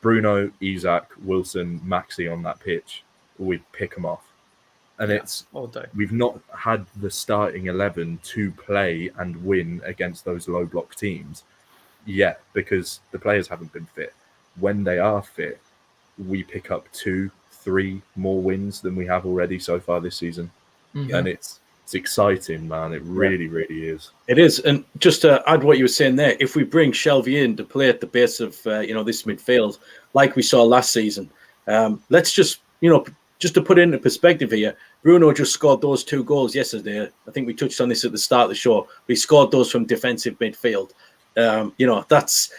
Bruno, Isak, Wilson, Maxi on that pitch, we'd pick them off. And we've not had the starting 11 to play and win against those low block teams yet because the players haven't been fit. When they are fit, we pick up 2-3 more wins than we have already so far this season. And it's exciting, man. It really, really is. It is. And just to add what you were saying there, if we bring Shelvey in to play at the base of this midfield, like we saw last season, let's just to put it into perspective here, Bruno just scored those 2 goals yesterday. I think we touched on this at the start of the show. We scored those from defensive midfield. That's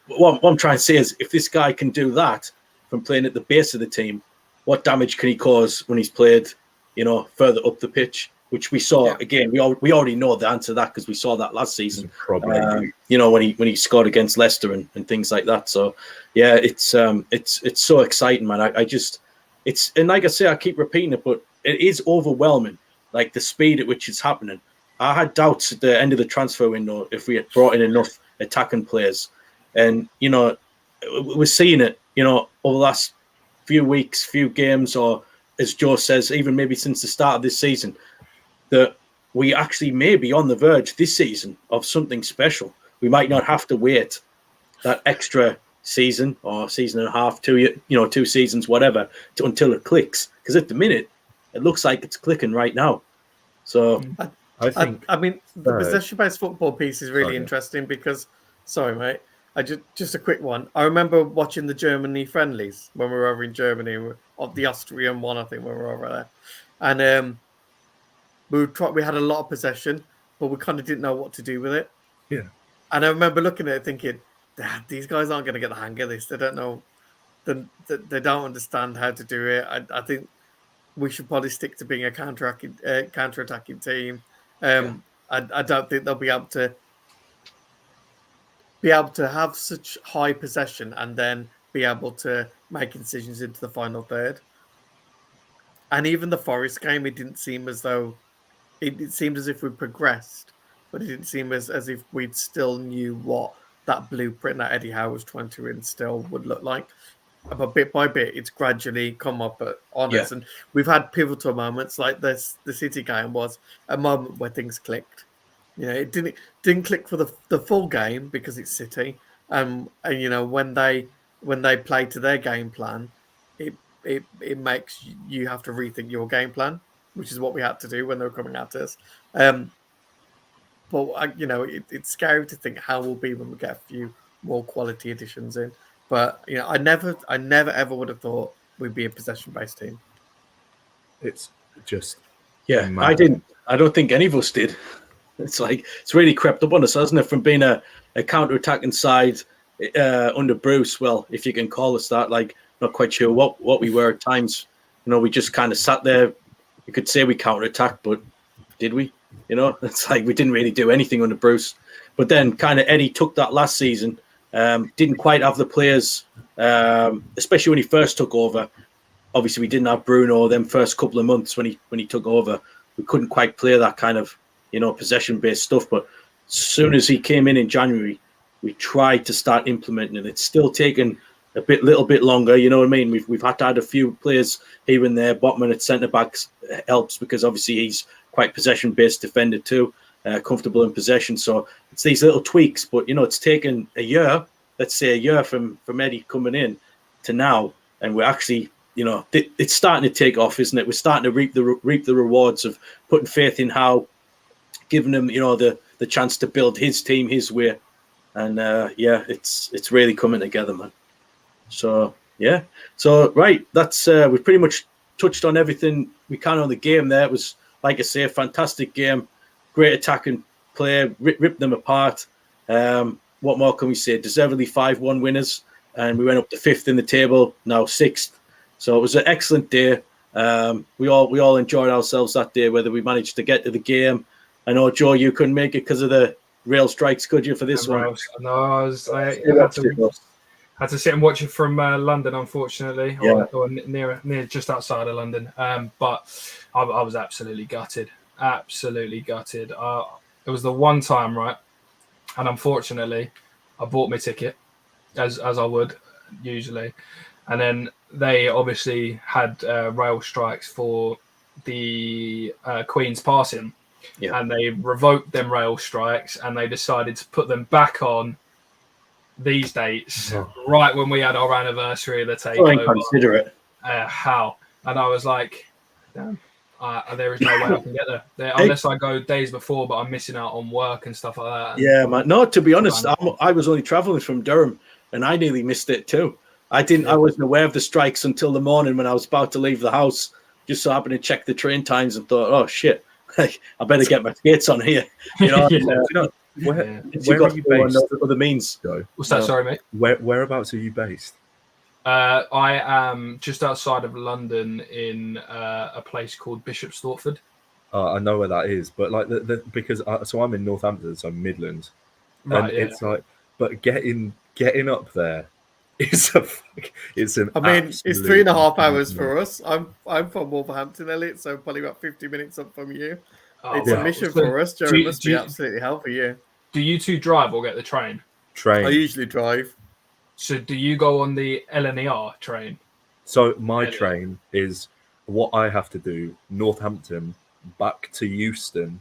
what I'm trying to say is if this guy can do that from playing at the base of the team, what damage can he cause when he's played, further up the pitch? Which we saw again. We already know the answer to that because we saw that last season. When he scored against Leicester and things like that. So yeah, it's so exciting, man. And like I say, I keep repeating it, but it is overwhelming. Like the speed at which it's happening. I had doubts at the end of the transfer window if we had brought in enough attacking players, and we're seeing it. Over the last few weeks, few games, or as Joe says, even maybe since the start of this season, that we actually may be on the verge this season of something special. We might not have to wait that extra season or season and a half, 2 seasons, whatever, until it clicks. Because at the minute, it looks like it's clicking right now. So I mean, the possession-based football piece is really interesting because, sorry, mate, just a quick one. I remember watching the Germany friendlies when we were over in Germany, of the Austrian one, I think, when we were over there, and we had a lot of possession, but we kind of didn't know what to do with it. Yeah, and I remember looking at it thinking, "Damn, these guys aren't going to get the hang of this. They don't know, they don't understand how to do it." I think we should probably stick to being a counter-attacking team. I don't think they'll be able to have such high possession and then be able to make incisions into the final third. And even the Forest game, it didn't seem as though it seemed as if we progressed, but it didn't seem as if we'd still knew what that blueprint that Eddie Howe was trying to instill would look like. But bit by bit, it's gradually come up on us, and we've had pivotal moments like this. The City game was a moment where things clicked. It didn't click for the full game because it's City, and when they play to their game plan, it makes you have to rethink your game plan, which is what we had to do when they were coming at us. But it's scary to think how we'll be when we get a few more quality additions in. But I never ever would have thought we'd be a possession-based team. It's just I didn't. I don't think any of us did. It's like it's really crept up on us, hasn't it? From being a counter-attacking side under Bruce. Well, if you can call us that, like not quite sure what we were at times. We just kind of sat there. You could say we counter-attacked, but did we? It's like we didn't really do anything under Bruce. But then kind of Eddie took that last season. Didn't quite have the players, especially when he first took over. Obviously, we didn't have Bruno them first couple of months when he took over. We couldn't quite play that kind of possession-based stuff. But as soon as he came in January, we tried to start implementing it. It's still taken a little bit longer. You know what I mean? We've had to add a few players here and there. Botman at centre backs helps because obviously he's quite possession-based defender too. Comfortable in possession, so it's these little tweaks. But it's taken a year, let's say a year from Eddie coming in to now, and we're actually, it's starting to take off, isn't it? We're starting to reap the rewards of putting faith in Howe, giving him, the chance to build his team his way, and it's really coming together, man. So right, that's we've pretty much touched on everything we can on the game. There, it was, like I say, a fantastic game. Great attacking play, ripped them apart. What more can we say? Deservedly 5-1 winners, and we went up to 5th in the table, now 6th. So it was an excellent day. We all enjoyed ourselves that day, whether we managed to get to the game. I know, Joe, you couldn't make it because of the rail strikes, could you, for this one? No, I had to sit and watch it from London, unfortunately, or near just outside of London. But I was absolutely gutted. Absolutely gutted. It was the one time, right? And unfortunately, I bought my ticket as I would usually, and then they obviously had rail strikes for the Queen's passing, and they revoked them rail strikes, and they decided to put them back on these dates right when we had our anniversary of the takeover. Inconsiderate. How? And I was like, damn. There is no way I can get there unless I go days before, but I'm missing out on work and stuff like that. Yeah, man. No, to be honest, I was only traveling from Durham, and I nearly missed it too. I wasn't aware of the strikes until the morning when I was about to leave the house. Just so happened to check the train times and thought, oh shit, I better get my skates on here. Where are you based? Other means. What's that? Sorry, mate. Whereabouts are you based? I am just outside of London in a place called Bishop's Stortford. I know where that is, but like because so I'm in Northampton, so Midlands, right? And it's like, but getting up there is it's an. I mean, it's 3.5 hours for us. I'm from Wolverhampton, Elliott, so probably about 50 minutes up from you. It's a mission for us. Joe, it must be absolutely hell for you. Do you two drive or get the train? I usually drive. So do you go on the LNER train? So my train is what I have to do, Northampton back to Euston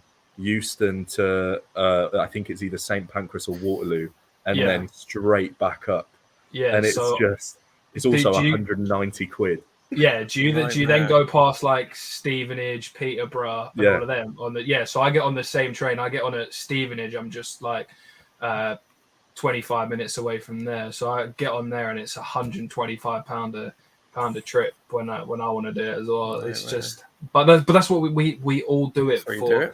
to I think it's either St Pancras or Waterloo, and then straight back up. Yeah, and it's also 190 quid. Yeah, do you then go past like Stevenage, Peterborough, and all of them on the So I get on the same train. I get on at Stevenage. I'm just like 25 minutes away from there. So I get on there, and it's £125 a trip when I want to do it as well. It's just, but that's what we all do it for.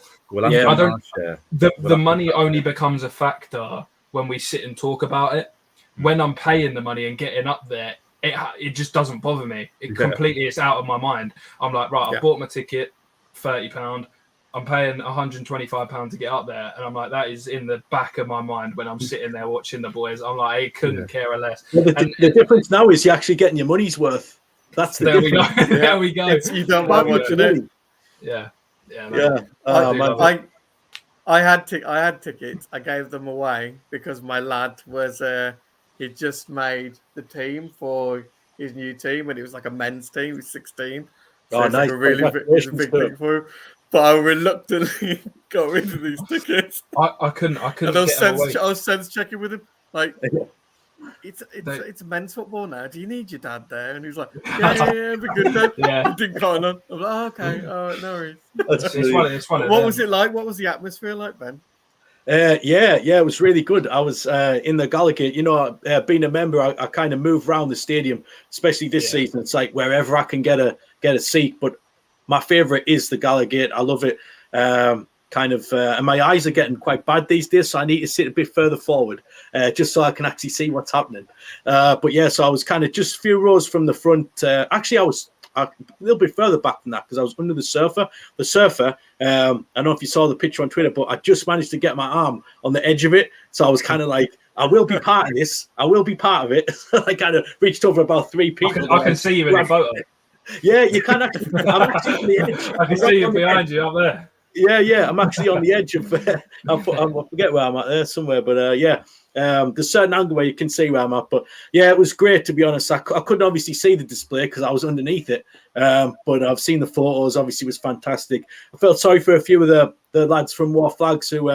The money only becomes a factor when we sit and talk about it. When I'm paying the money and getting up there, it just doesn't bother me. It's out of my mind. I'm like, right, I bought my ticket, £30. I'm paying £125 to get up there, and I'm like, that is in the back of my mind when I'm sitting there watching the boys. I'm like, I couldn't care less. Well, the difference now is you're actually getting your money's worth. That's the difference. There we go. You don't mind watching it. Yeah. I had tickets. I gave them away because my lad was he just made the team for his new team, and it was like a men's team. He's 16. So it's nice. It's a big thing for him. But I reluctantly got rid of these tickets. I couldn't. And I was sense checking with him, like, it's men's football now. Do you need your dad there? And he was like, yeah, be good then. He didn't cotton on. I'm like, okay, all right, no worries. It's funny. What was it like? What was the atmosphere like, Ben? It was really good. I was in the Gallagher. Being a member, I kind of move around the stadium, especially this season. It's like wherever I can get a seat. But my favourite is the Gallagher. I love it. And my eyes are getting quite bad these days, so I need to sit a bit further forward, just so I can actually see what's happening. So I was kind of just a few rows from the front. Actually, I was a little bit further back than that because I was under the surfer. The surfer, I don't know if you saw the picture on Twitter, but I just managed to get my arm on the edge of it. So I was kind of like, I will be part of this. I will be part of it. I kind of reached over about 3 people. I can see you in the photo. Yeah, you can actually. I'm actually on the edge. I can see you behind you up there. Yeah, I'm actually on the edge of. I forget where I'm at there somewhere, but there's a certain angle where you can see where I'm at. But yeah, it was great, to be honest. I couldn't obviously see the display because I was underneath it, but I've seen the photos. Obviously, it was fantastic. I felt sorry for a few of the lads from War Flags who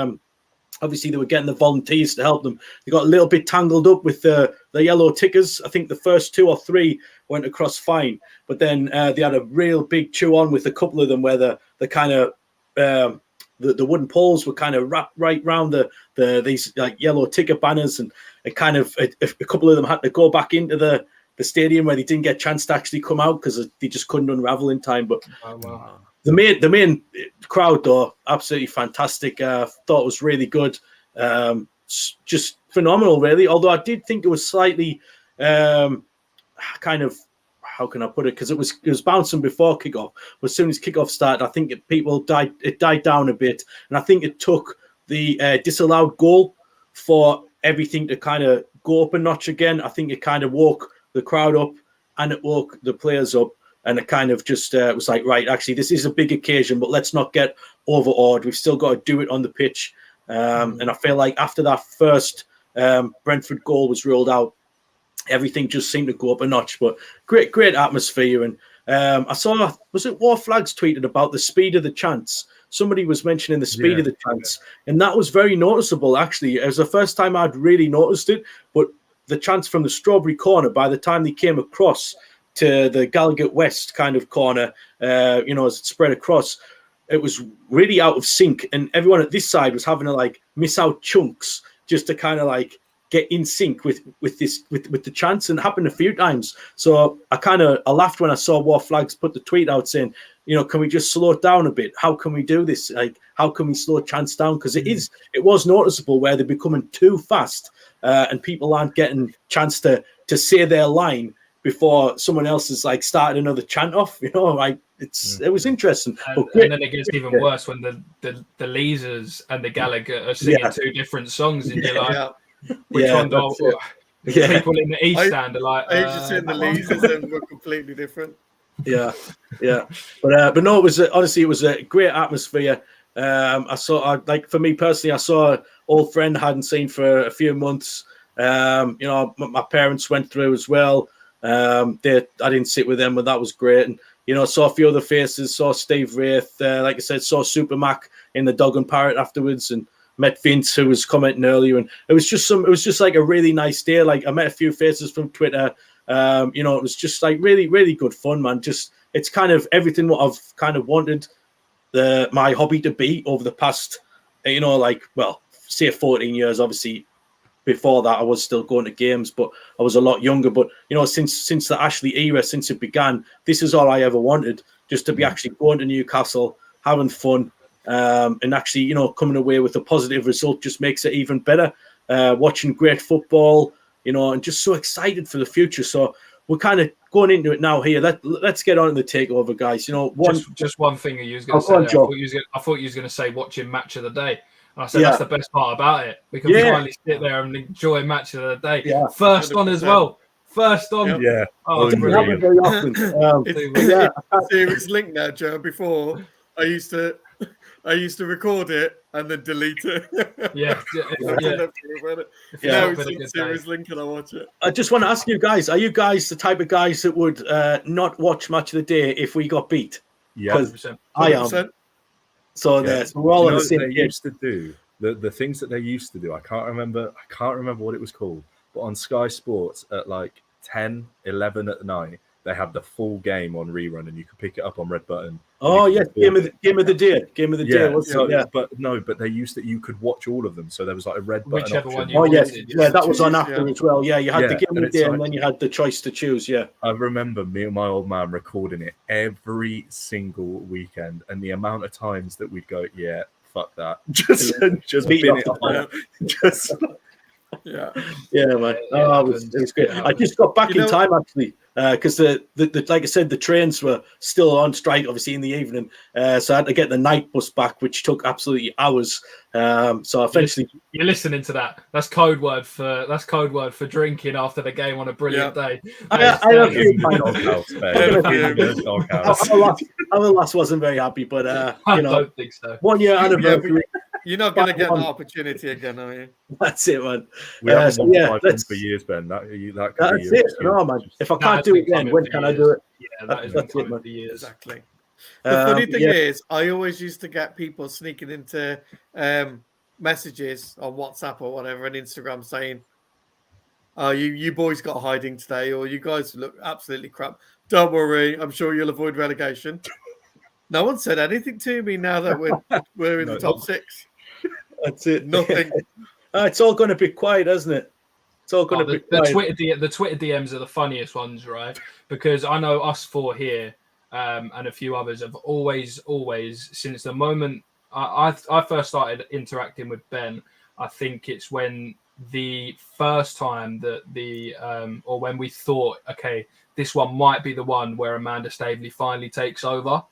obviously they were getting the volunteers to help them. They got a little bit tangled up with the yellow tickers. I think the first 2 or 3 went across fine, but then they had a real big chew on with a couple of them where the kind of the wooden poles were kind of wrapped right round these like yellow ticket banners, and it kind of a couple of them had to go back into the stadium where they didn't get a chance to actually come out because they just couldn't unravel in time. But the main crowd though, absolutely fantastic. Thought it was really good, just phenomenal, really. Although I did think it was slightly kind of, how can I put it? Because it was bouncing before kickoff. But as soon as kickoff started, I think it died down a bit, and I think it took the disallowed goal for everything to kind of go up a notch again. I think it kind of woke the crowd up, and it woke the players up, and it kind of just was like, right, actually, this is a big occasion, but let's not get overawed. We've still got to do it on the pitch, and I feel like after that first Brentford goal was ruled out, everything just seemed to go up a notch. But great atmosphere. And I saw, was it War Flags tweeted about the speed of the chants? Somebody was mentioning the speed of the chants, and that was very noticeable, actually. It was the first time I'd really noticed it, but the chants from the Strawberry corner, by the time they came across to the Gallagher West kind of corner, as it spread across, it was really out of sync, and everyone at this side was having to like miss out chunks just to kind of like get in sync with the chants, and it happened a few times. So I laughed when I saw War Flags put the tweet out saying, can we just slow it down a bit? How can we do this? Like, how can we slow chants down? Because it was noticeable where they're becoming too fast, and people aren't getting chance to say their line before someone else has like started another chant off. It was interesting. And then it gets even worse when the Leesers and the Gallagher are singing 2 different songs, and you're like, which one do people in the East Stand are like? I used to sing the Leesers and were completely different. But no, it was honestly, it was a great atmosphere. For me personally, I saw an old friend I hadn't seen for a few months. My parents went through as well. I didn't sit with them, but that was great. And saw a few other faces, saw Steve Wraith, like I said, saw Super Mac in the Dog and Parrot afterwards, and met Vince, who was commenting earlier, and it was just like a really nice day. Like, I met a few faces from Twitter. It was just like really, really good fun, man. Just, it's kind of everything what I've kind of wanted my hobby to be over the past, say 14 years. Obviously, before that, I was still going to games, but I was a lot younger. But, since the Ashley era, since it began, this is all I ever wanted, just to be actually going to Newcastle, having fun, and actually, coming away with a positive result just makes it even better. Watching great football, and just so excited for the future. So we're kind of going into it now here. Let's get on to the takeover, guys. Just one thing you was going to say. I thought you was going to say watching Match of the Day. And I said that's the best part about it. We can finally sit there and enjoy Match of the Day. Yeah. First 100%. On as well. First on. Yep. Yeah. Oh, it doesn't happen very often. It's a serious link now, Joe. Before I used to record it and then delete it. Yeah. Now it's a serious link and I watch it. I just want to ask you guys, are you guys the type of guys that would not watch Match of the Day if we got beat? Yeah. 100%. I am. So we're all on the same page. Used to do the things that they used to do. I can't remember what it was called. But on Sky Sports at like 10, 11 at night, they have the full game on rerun, and you can pick it up on Red Button. Oh yes, game of the day. But they used that you could watch all of them. So there was like a Red Button Whichever option. one you wanted. That was on after as well. Yeah, you had the game of the day, and then you had the choice to choose. Yeah, I remember me and my old man recording it every single weekend, and the amount of times that we'd go, yeah, fuck that, just beat it off. Yeah, man. It was great. I just got back in time actually, because the like I said, the trains were still on strike, obviously in the evening. So I had to get the night bus back, which took absolutely hours. So eventually, you're listening to that. That's code word for drinking after the game on a brilliant day. Our lass wasn't very happy, but I don't think so. 1 year anniversary. You're not going to get an opportunity again, are you? That's it, man. We haven't won 5 wins for years, Ben. That's it. No, man. If I can't do it then, when can I do it? Yeah, that's it, man. Exactly. The funny thing is, I always used to get people sneaking into messages on WhatsApp or whatever and Instagram saying, "Oh, you boys got hiding today," or "You guys look absolutely crap. Don't worry, I'm sure you'll avoid relegation." No one said anything to me now that we're in the top 6. That's it. Nothing. It's all going to be quiet, isn't it? It's all going to be quiet. The Twitter DMs are the funniest ones, right? Because I know us 4 here and a few others have always, since the moment I first started interacting with Ben, I think it's when the first time that or when we thought, okay, this one might be the one where Amanda Staveley finally takes over.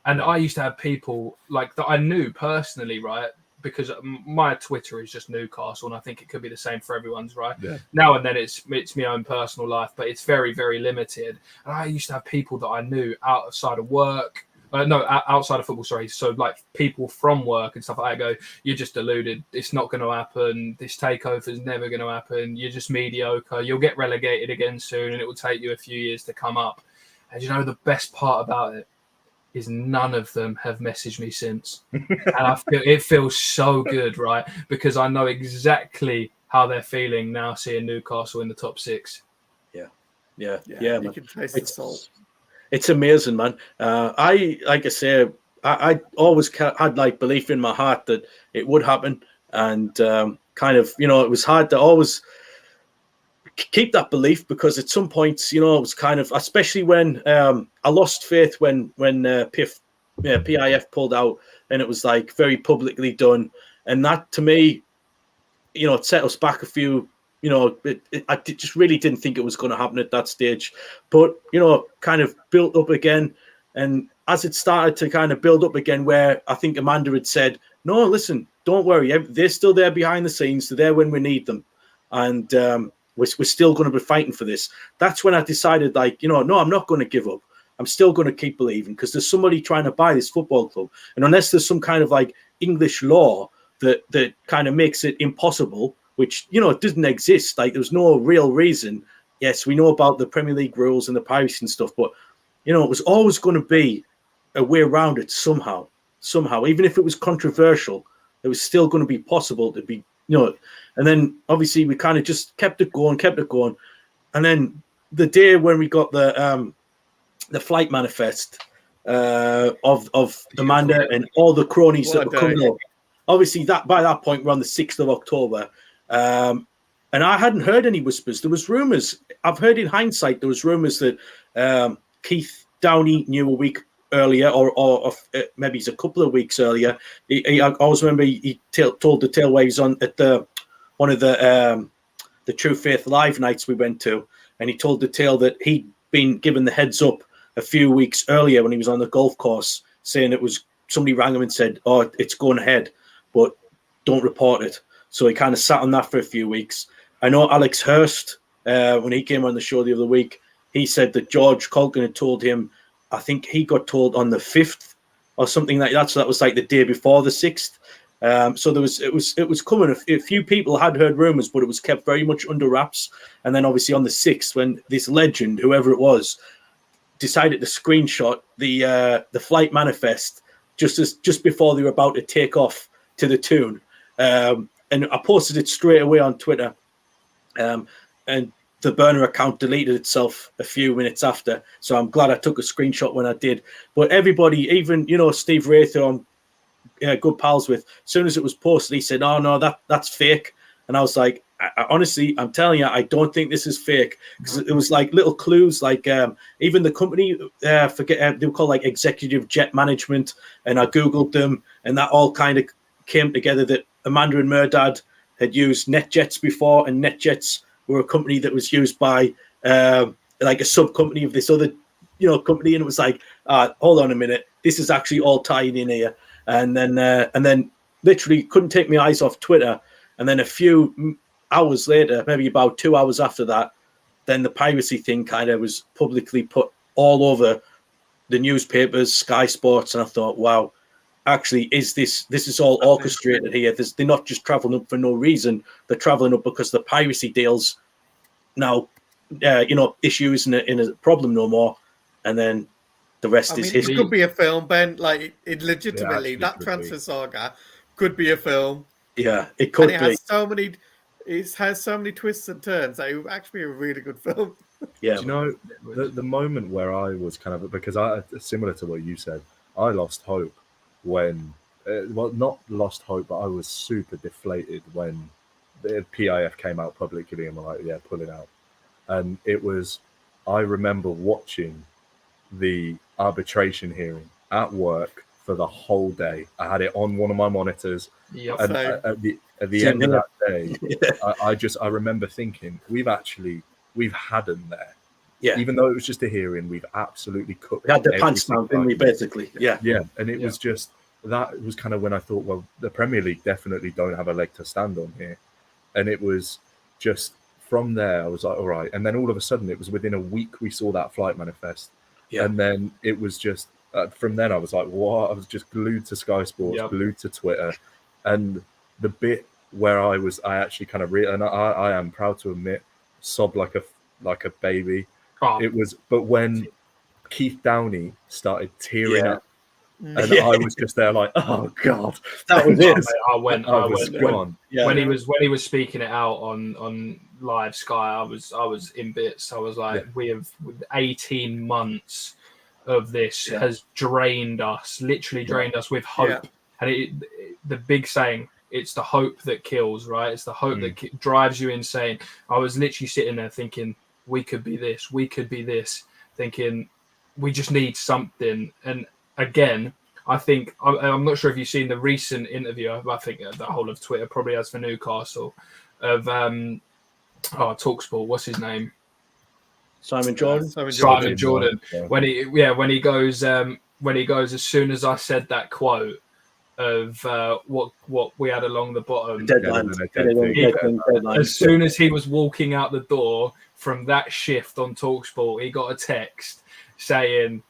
And I used to have people like that I knew personally, right? Because my Twitter is just Newcastle, and I think it could be the same for everyone's, right? Yeah. Now and then it's my own personal life, but it's very, very limited. And I used to have people that I knew outside of work, outside of football, sorry. So like people from work and stuff. I go, you're just deluded. It's not going to happen. This takeover is never going to happen. You're just mediocre. You'll get relegated again soon, and it will take you a few years to come up. And the best part about it is none of them have messaged me since. And it feels so good, right? Because I know exactly how they're feeling now seeing Newcastle in the top 6. Yeah, you man. can taste the salt. It's amazing, man. I always had like belief in my heart that it would happen. And it was hard to always keep that belief, because at some points, it was kind of, especially when I lost faith when PIF pulled out, and it was like very publicly done, and that to me, it set us back a few. I just really didn't think it was going to happen at that stage, but kind of built up again, and as it started to kind of build up again, where I think Amanda had said, "No, listen, don't worry, they're still there behind the scenes, they're there when we need them," and we're still going to be fighting for this. That's when I decided, no, I'm not going to give up. I'm still going to keep believing, because there's somebody trying to buy this football club. And unless there's some kind of like English law that kind of makes it impossible, which, it doesn't exist. Like, there's no real reason. Yes, we know about the Premier League rules and the piracy and stuff, but you know, it was always going to be a way around it somehow. Even if it was controversial, it was still going to be possible to be, you know. And then obviously we kind of just kept it going. And then the day when we got the flight manifest of Amanda and all the cronies that were coming up, obviously that by that point we're on the 6th of October. And I hadn't heard any whispers. There was rumours. I've heard in hindsight there was rumours that Keith Downey knew a week earlier, or maybe it's a couple of weeks earlier. I always remember he told the tale where he was on at one of the True Faith live nights we went to, and he told the tale that he'd been given the heads up a few weeks earlier when he was on the golf course, saying it was somebody rang him and said, "Oh, it's going ahead, but don't report it." So he kind of sat on that for a few weeks. I know Alex Hurst, when he came on the show the other week, he said that George Colkin had told him, I think he got told on the 5th or something like that. So that was like the day before the 6th. So it was coming. A few people had heard rumors, but it was kept very much under wraps. And then obviously on the 6th, when this legend, whoever it was, decided to screenshot the flight manifest just before they were about to take off to the tune. And I posted it straight away on Twitter. And the burner account deleted itself a few minutes after. So I'm glad I took a screenshot when I did. But everybody, even, you know, Steve Wraith, I'm good pals with, as soon as it was posted, he said, "Oh, no, that's fake." And I was like, honestly, I'm telling you, I don't think this is fake. Because it was like little clues, like even the company, they were called like Executive Jet Management. And I Googled them, and that all kind of came together that Amanda and Murdad had used NetJets before, and NetJets were a company that was used by like a sub company of this other, you know, company. And it was like, hold on a minute, this is actually all tying in here. And then literally couldn't take my eyes off Twitter. And then a few hours later, maybe about 2 hours after that, then the piracy thing kind of was publicly put all over the newspapers, Sky Sports. And I thought, wow, actually, this is all orchestrated here. They're not just traveling up for no reason. They're traveling up because the piracy deals now, issue isn't a problem no more. And then the rest is history. It could be a film, Ben. Like, it legitimately, that transfer saga could be a film. Yeah, it could be. It has so many twists and turns that it would actually be a really good film. Yeah. Do you know, the moment where I was kind of, because similar to what you said, I lost hope when, not lost hope, but I was super deflated when the PIF came out publicly and were like, yeah, pulling out. And I remember watching the arbitration hearing at work for the whole day. I had it on one of my monitors. Yep. And at the end of that day, I remember thinking, we've had them there. Yeah. Even though it was just a hearing, we've absolutely cooked. We had the pants down, didn't we, basically? Yeah. Yeah. And it was just, that was kind of when I thought, well, the Premier League definitely don't have a leg to stand on here. And it was just, from there, I was like, all right. And then all of a sudden, it was within a week we saw that flight manifest. Yeah. And then it was just, from then I was like, what? I was just glued to Sky Sports, glued to Twitter. And the bit where I actually kind of, and I am proud to admit, sobbed like a baby. Oh. It was, but when Keith Downey started tearing up, and I was just there like, oh God, that was it. I went gone. When he was speaking it out on live Sky, I was in bits. I was like, we have 18 months of this has drained us, literally drained us with hope. And the big saying, it's the hope that kills, right? It's the hope that drives you insane. I was literally sitting there thinking, we could be this, thinking we just need something. And again, I think, I'm not sure if you've seen the recent interview, I think the whole of Twitter probably has for Newcastle, of TalkSport, what's his name? Simon Jordan. Yeah. When he goes, as soon as I said that quote of what we had along the bottom, deadline. As soon as he was walking out the door from that shift on TalkSport, he got a text saying,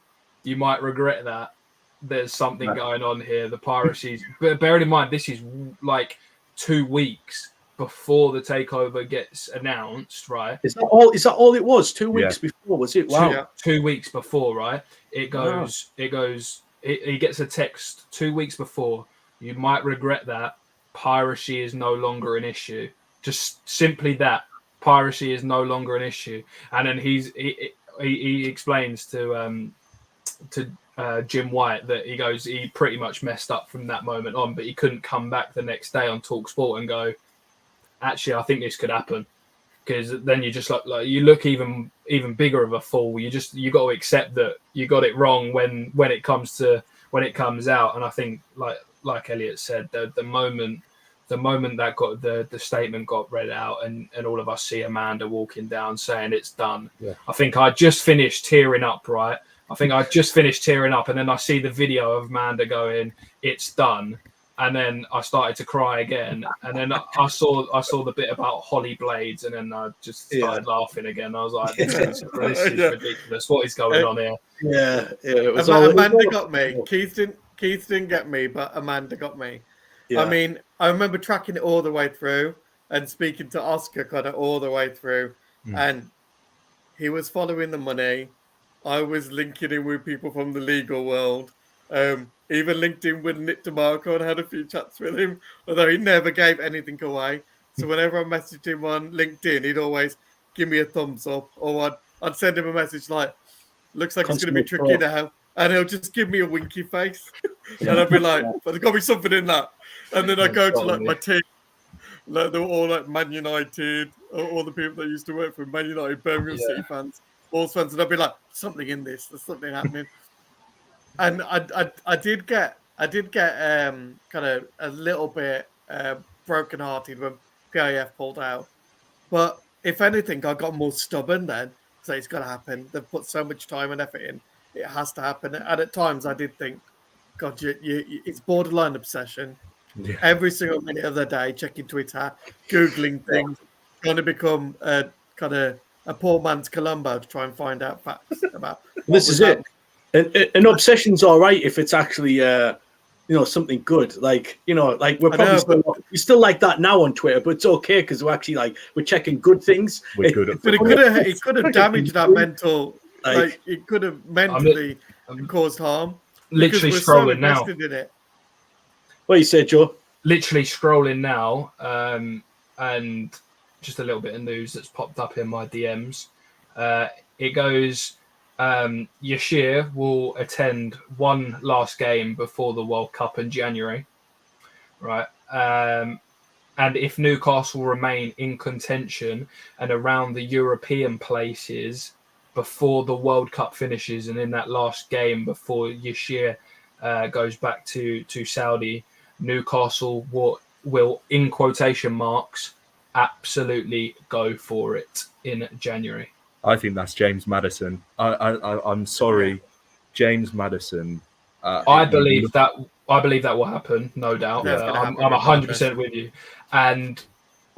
"You might regret that. There's something going on here. The piracies." But bearing in mind, this is like 2 weeks before the takeover gets announced, right? Is that all it was? 2 weeks before, was it? Wow. 2 weeks before, right? It goes. He gets a text 2 weeks before. You might regret that. Piracy is no longer an issue. Just simply that. Piracy is no longer an issue. And then he explains to Jim White that he pretty much messed up from that moment on, but he couldn't come back the next day on TalkSport and go, actually, I think this could happen. Because then you just like you look even bigger of a fool. You got to accept that you got it wrong when it comes out. And I think like Elliott said, the moment that got the statement got read out and all of us see Amanda walking down saying it's done. Yeah. I think I just finished tearing up, right? And then I see the video of Amanda going, it's done. And then I started to cry again. And then I saw the bit about Holly Blades, and then I just started laughing again. I was like, this is ridiculous. What is going on here? Yeah. It was Amanda got me. Keith didn't get me, but Amanda got me. Yeah. I mean, I remember tracking it all the way through and speaking to Oscar kind of all the way through. And he was following the money. I was linking in with people from the legal world. Even linked in with Nick DeMarco and had a few chats with him, although he never gave anything away. So whenever I messaged him on LinkedIn, he'd always give me a thumbs up, or I'd send him a message like, looks like it's going to be tricky now. And he'll just give me a winky face. And I'd be like, but there's got to be something in that. And then I go to like my team, like they were all like Man United, all the people that used to work for Man United, Birmingham City fans, Wolves fans, and I'd be like, something in this, there's something happening. And I did get kind of a little bit brokenhearted when PIF pulled out. But if anything, I got more stubborn then. So it's got to happen. They've put so much time and effort in. It has to happen. And at times I did think, God, it's borderline obsession. Yeah. Every single minute of the day, checking Twitter, Googling things, trying to become kind of a poor man's Columbo to try and find out facts about this is it. And obsession's all right if it's actually something good. Like we're probably still like that now on Twitter, but it's okay because we're actually we're checking good things. But it could have damaged our mental. Like it could have mentally caused harm. Literally scrolling now. In it. What you said, Joe? Literally scrolling now, and just a little bit of news that's popped up in my DMs. It goes. Yashir will attend one last game before the World Cup in January, right? And if Newcastle remain in contention and around the European places before the World Cup finishes, and in that last game before Yashir goes back to Saudi, Newcastle will in quotation marks absolutely go for it in January. I think that's James Maddison. I'm sorry, James Maddison. I believe that will happen, no doubt. I'm 100% with you. And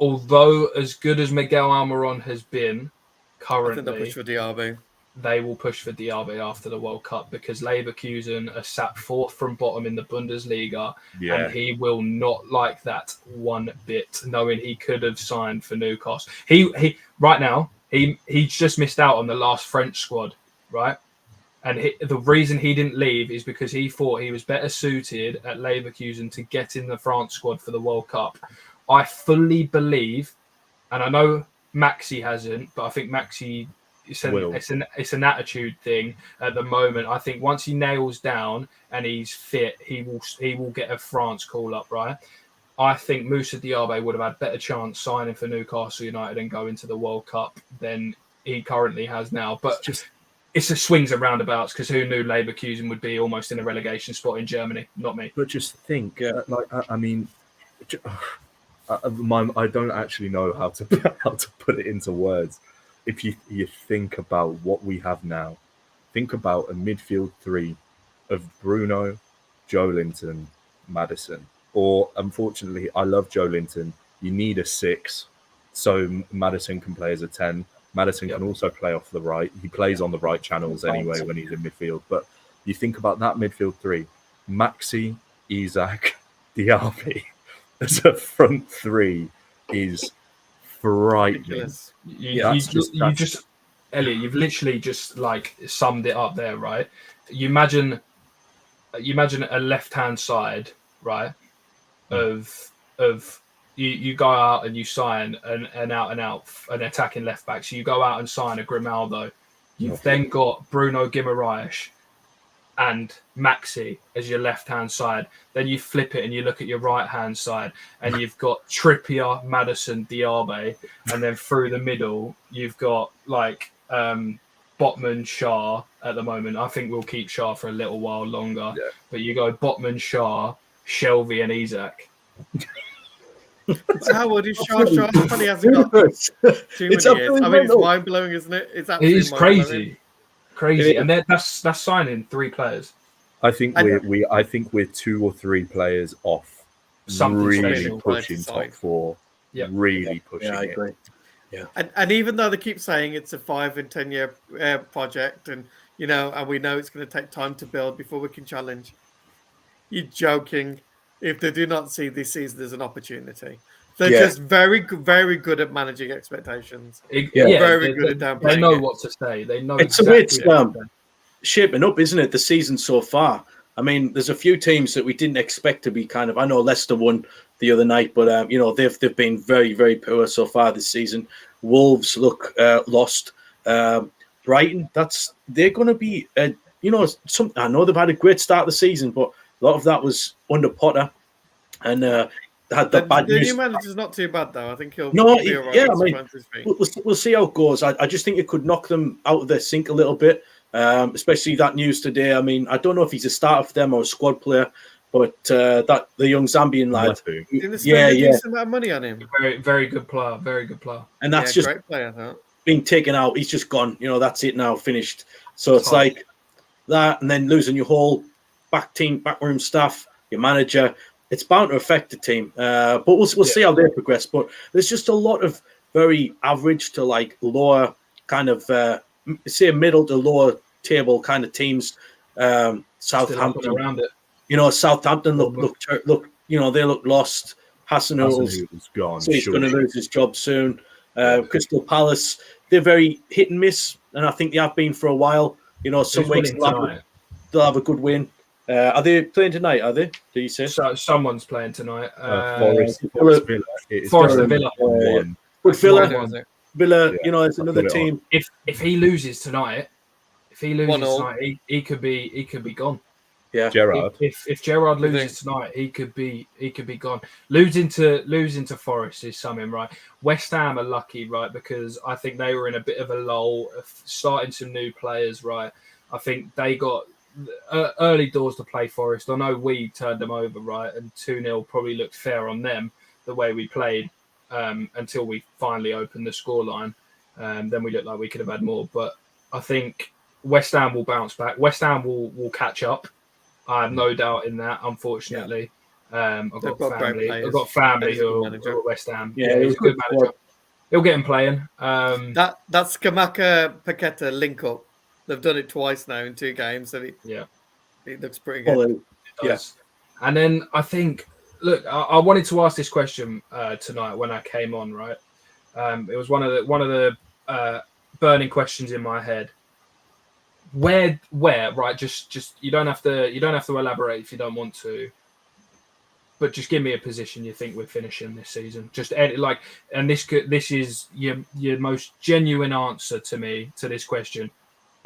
although as good as Miguel Almiron has been currently, they'll push for Diaby. They will push for Diaby after the World Cup because Leverkusen are sat fourth from bottom in the Bundesliga, and he will not like that one bit, knowing he could have signed for Newcastle. He right now. He's just missed out on the last French squad, right? And the reason he didn't leave is because he thought he was better suited at Leverkusen to get in the France squad for the World Cup. I fully believe, and I know Maxi hasn't, but I think Maxi, it's an attitude thing at the moment. I think once he nails down and he's fit, he will get a France call up, right? I think Moussa Diaby would have had better chance signing for Newcastle United and going to the World Cup than he currently has now. But it's a swings and roundabouts because who knew Leverkusen would be almost in a relegation spot in Germany? Not me. But just think, I mean, I don't actually know how to put it into words. If you think about what we have now, think about a midfield three of Bruno, Joelinton, Maddison. Or, unfortunately, I love Joelinton. You need a 6, so Maddison can play as a 10. Maddison can also play off the right. He plays on the right channels anyway when he's in midfield. But you think about that midfield three, Maxi, Isak, Diaby as a front three. is frightening. Ridiculous. You just Elliot, you've literally just like summed it up there, right? You imagine a left-hand side, right? Of you go out and you sign an out and out an attacking left back. So you go out and sign a Grimaldo. You've then got Bruno Guimaraes and Maxi as your left-hand side. Then you flip it and you look at your right-hand side and you've got Trippier, Maddison, Diaby, and then through the middle you've got like Botman, Shah at the moment. I think we'll keep Shah for a little while longer. Yeah. But you go Botman, Shah, Shelvey and Isaac. How old is Shah? Shah probably hasn't got too many years. I mean, it's mind-blowing, isn't it? It is crazy. Crazy. And that's signing 3 players. I think we're 2 or 3 players off. Something really special. Pushing top 4. Yep. Really pushing I agree. it. Yeah. And even though they keep saying it's a 5 and 10 year project, and and we know it's going to take time to build before we can challenge, you're joking. If they do not see this season as an opportunity, they're just very good at managing expectations. Very good at downplaying. They know what to say. They know it's exactly a weird shaping up, isn't it? The season so far. I mean, there's a few teams that we didn't expect to be kind of. I know Leicester won the other night, but they've been very, very poor so far this season. Wolves look lost. Brighton, they're going to be. I know they've had a great start of the season, but a lot of that was under Potter, and had the bad news. The new manager's not too bad though. I think he'll. No, be all right. I mean, we'll see how it goes. I just think it could knock them out of their sync a little bit, especially that news today. I mean, I don't know if he's a starter for them or a squad player, but that the young Zambian lad, decent amount of money on him. Very, very good player. Very good player. And that's just great player, I thought. Being taken out. He's just gone. That's it now, finished. So it's like that, and then losing your whole backroom staff, your manager. It's bound to affect the team, but we'll see how they progress. But there's just a lot of very average to like lower kind of say middle to lower table kind of teams. Southampton around it. Southampton look. They look lost. Hasenhutl's gone. So he's going to lose his job soon. Crystal Palace, they're very hit and miss, and I think they have been for a while. Some weeks they'll have a good win. Are they playing tonight? Are they? Do you say? So someone's playing tonight. Forest and Villa. But Villa, it's another team. If he loses tonight, he could be gone. Yeah, Gerrard. If Gerrard loses tonight, he could be gone. Losing to Forest is something, right? West Ham are lucky, right? Because I think they were in a bit of a lull, starting some new players, right? I think they got early doors to play Forest. I know we turned them over, right? And 2-0 probably looked fair on them, the way we played, until we finally opened the scoreline. Then we looked like we could have had more. But I think West Ham will bounce back. West Ham will catch up. I have no doubt in that, unfortunately. I've got family who are at West Ham. Yeah, he's a good manager. He'll get him playing. That Scamacca Paqueta link up. They've done it twice now in 2 games, and it looks pretty good. Yes. And then I think, look, I wanted to ask this question tonight when I came on. Right, it was one of the burning questions in my head. Where? Right, just you don't have to elaborate if you don't want to. But just give me a position you think we're finishing this season. Just like, and this is your most genuine answer to me to this question.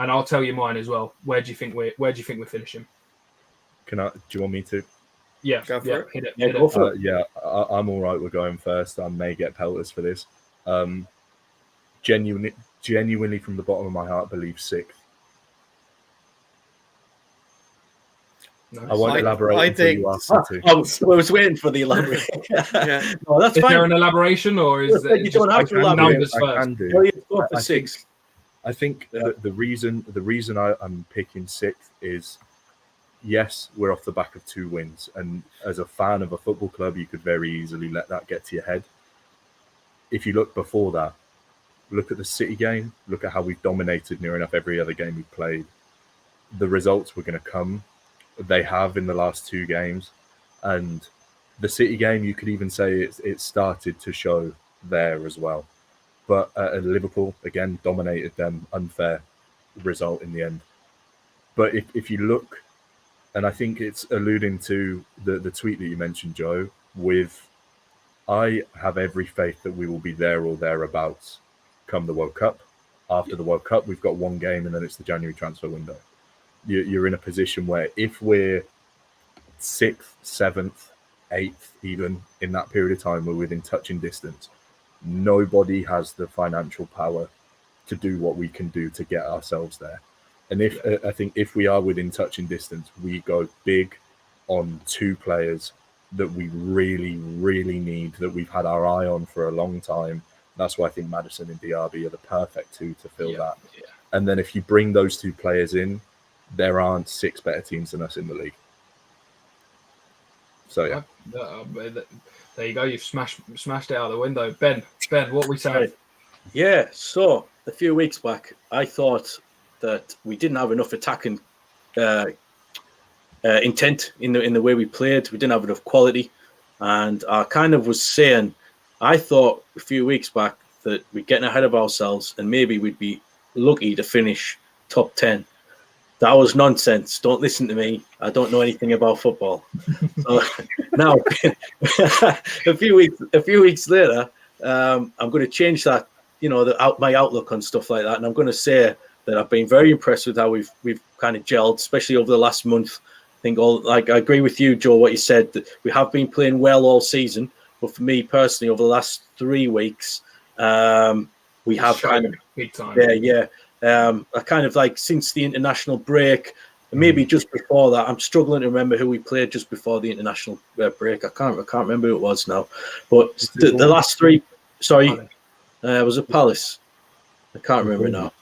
And I'll tell you mine as well. Where do you think we're finishing? Do you want me to? Yeah, go for it. Hit it. Go for it. I'm all right. We're going first. I may get pelters for this. Genuinely from the bottom of my heart, believe 6th. Nice. I won't elaborate until you ask me to. I was waiting for the elaboration. No, that's is fine. There an elaboration, or is it you don't have to elaborate? Numbers first? I can do. Well, go for 6. I think the reason I'm picking 6th is, yes, we're off the back of 2 wins, and as a fan of a football club, you could very easily let that get to your head. If you look before that, look at the City game, look at how we've dominated near enough every other game we've played. The results were going to come. They have in the last 2 games, and The City game, you could even say it started to show there as well. But Liverpool, again, dominated them. Unfair result in the end. But if you look, and I think it's alluding to the tweet that you mentioned, Joe, with I have every faith that we will be there or thereabouts come the World Cup. After the World Cup, we've got one game and then it's the January transfer window. You're in a position where if we're 6th, 7th, 8th, even in that period of time, we're within touching distance. Nobody has the financial power to do what we can do to get ourselves there. And I think if we are within touching distance, we go big on 2 players that we really, really need, that we've had our eye on for a long time. That's why I think Maddison and Diaby are the perfect 2 to fill that. Yeah. And then if you bring those 2 players in, there aren't 6 better teams than us in the league. So, yeah. There you go. You've smashed it out the window. Ben, what are we saying? Yeah, so a few weeks back, I thought that we didn't have enough attacking intent in the way we played. We didn't have enough quality. And I kind of was saying, I thought a few weeks back that we're getting ahead of ourselves and maybe we'd be lucky to finish top 10. That was nonsense. Don't listen to me. I don't know anything about football. So now, a few weeks later, I'm going to change that. My outlook on stuff like that, and I'm going to say that I've been very impressed with how we've kind of gelled, especially over the last month. I think I agree with you, Joe, what you said, that we have been playing well all season, but for me personally, over the last 3 weeks, we have kind of big time. I kind of like since the international break, and maybe just before that, I'm struggling to remember who we played just before the international break. I can't remember who it was now, but the last 3. Sorry, was it Palace? I can't remember now.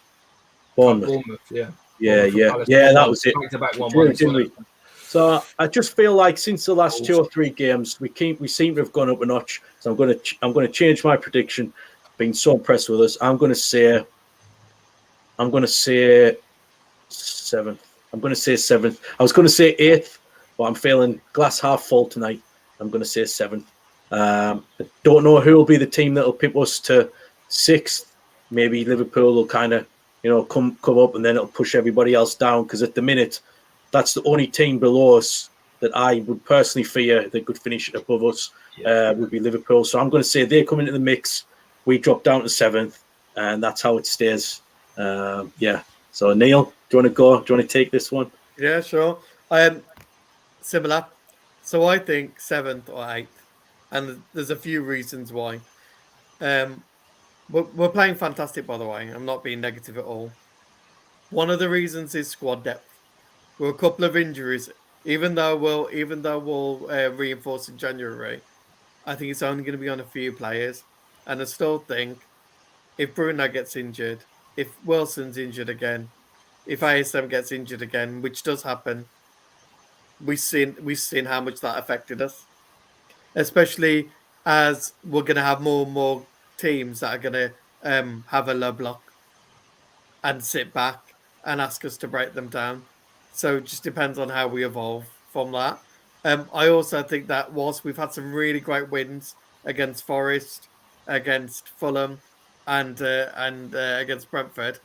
Bournemouth. Yeah. That was it. Back-to-back 1-1. So I just feel like since the last 2 or 3 games, we seem to have gone up a notch. So I'm going to change my prediction. Been so impressed with us. I'm going to say 7th. I'm going to say 7th. I was going to say 8th, but I'm feeling glass half full tonight. I'm going to say 7th. I don't know who will be the team that will pip us to 6th. Maybe Liverpool will kind of, come up and then it'll push everybody else down. Because at the minute, that's the only team below us that I would personally fear that could finish above us would be Liverpool. So I'm going to say they come into the mix. We drop down to 7th, and that's how it stays. So Neil, do you want to go? Do you want to take this one? Yeah, sure. Similar. So I think 7th or 8th, and there's a few reasons why. We're playing fantastic, by the way. I'm not being negative at all. One of the reasons is squad depth. We're a couple of injuries. Even though we'll reinforce in January, I think it's only going to be on a few players. And I still think if Bruno gets injured, if Wilson's injured again, if ASM gets injured again, which does happen, we've seen how much that affected us. Especially as we're going to have more and more teams that are going to have a low block and sit back and ask us to break them down. So it just depends on how we evolve from that. I also think that whilst we've had some really great wins against Forest, against Fulham, and against Brentford,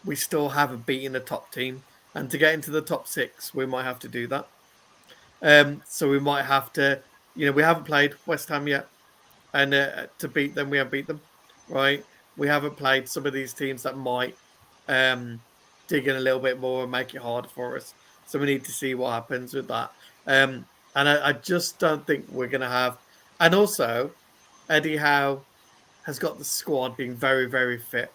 we still haven't beaten a top team. And to get into the top 6, we might have to do that. So we might have to, we haven't played West Ham yet. And to beat them, we haven't beat them, right? We haven't played some of these teams that might dig in a little bit more and make it harder for us. So we need to see what happens with that. And I just don't think we're going to have... And also, Eddie Howe has got the squad being very, very fit.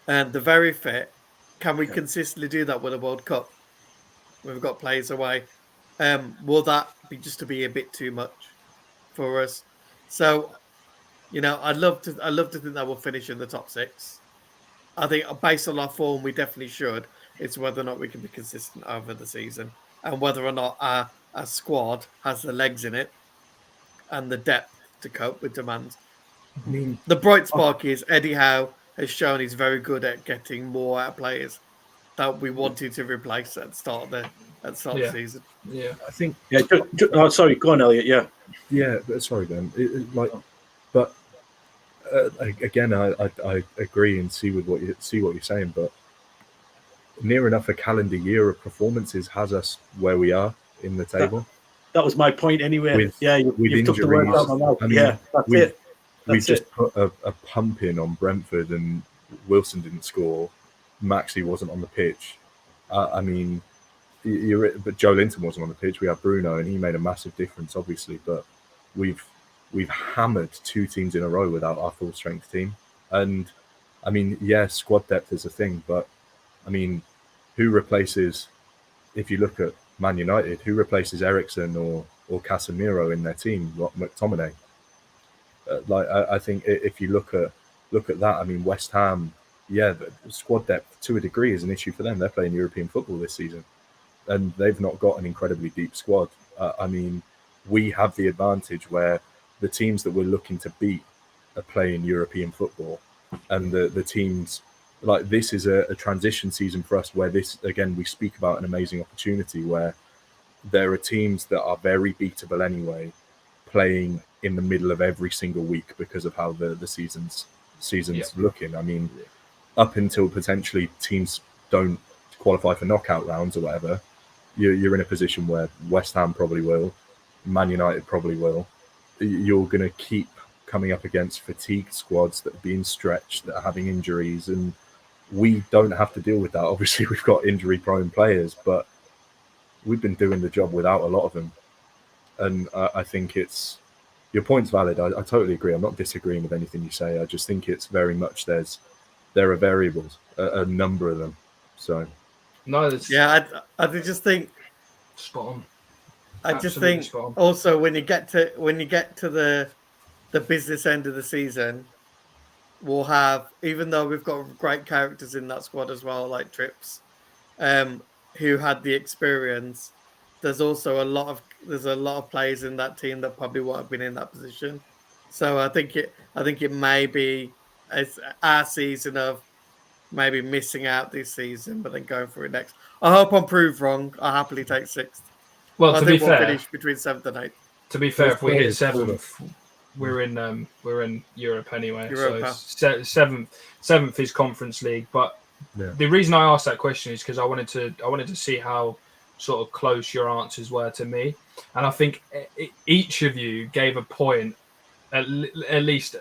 And the very fit, can we consistently do that with a World Cup? We've got players away. Will that be just to be a bit too much for us? So, I'd love to think that we'll finish in the top 6. I think based on our form, we definitely should. It's whether or not we can be consistent over the season and whether or not our squad has the legs in it and the depth to cope with demands. I mean, the bright spark is Eddie Howe has shown he's very good at getting more out of players that we wanted to replace at the start of at the start of the season. Yeah, I think. Yeah. Sorry, go on, Elliot. Yeah. Yeah, sorry, Ben. But again, I agree and see what you're saying. But near enough a calendar year of performances has us where we are in the table. That was my point anyway. With you took the words out of my mouth. I mean, yeah, that's it. We've just put a pump in on Brentford, and Wilson didn't score. Maxey wasn't on the pitch. I mean, but Joe Linton wasn't on the pitch. We have Bruno, and he made a massive difference, obviously. But we've hammered 2 teams in a row without our full strength team. And I mean, squad depth is a thing, but I mean, who replaces? If you look at Man United, who replaces Eriksen or Casemiro in their team? McTominay. I think if you look at that, I mean, West Ham, the squad depth to a degree is an issue for them. They're playing European football this season, and they've not got an incredibly deep squad. I mean, we have the advantage where the teams that we're looking to beat are playing European football, and the teams like this is a transition season for us where this, again, we speak about an amazing opportunity where there are teams that are very beatable anyway, playing in the middle of every single week because of how the season's looking. I mean, up until potentially teams don't qualify for knockout rounds or whatever, you're in a position where West Ham probably will, Man United probably will. You're going to keep coming up against fatigued squads that are being stretched, that are having injuries, and we don't have to deal with that. Obviously, we've got injury-prone players, but we've been doing the job without a lot of them. And I think your point's valid. I totally agree. I'm not disagreeing with anything you say. I just think it's very much there are variables, a number of them. So no, I just think spot on. I just think also when you get to the business end of the season, we'll have, even though we've got great characters in that squad as well, like Trips, who had the experience. There's also a lot of players in that team that probably won't have been in that position. So I think it may be our season of maybe missing out this season, but then going for it next. I hope I'm proved wrong. I'll happily take 6th. Well, to be fair, we'll finish between 7th and 8th. To be fair, if we hit 7th, we're in Europe anyway. Europa. So 7th is Conference League. But the reason I asked that question is because I wanted to see how sort of close your answers were to me, and I think each of you gave a point. At least,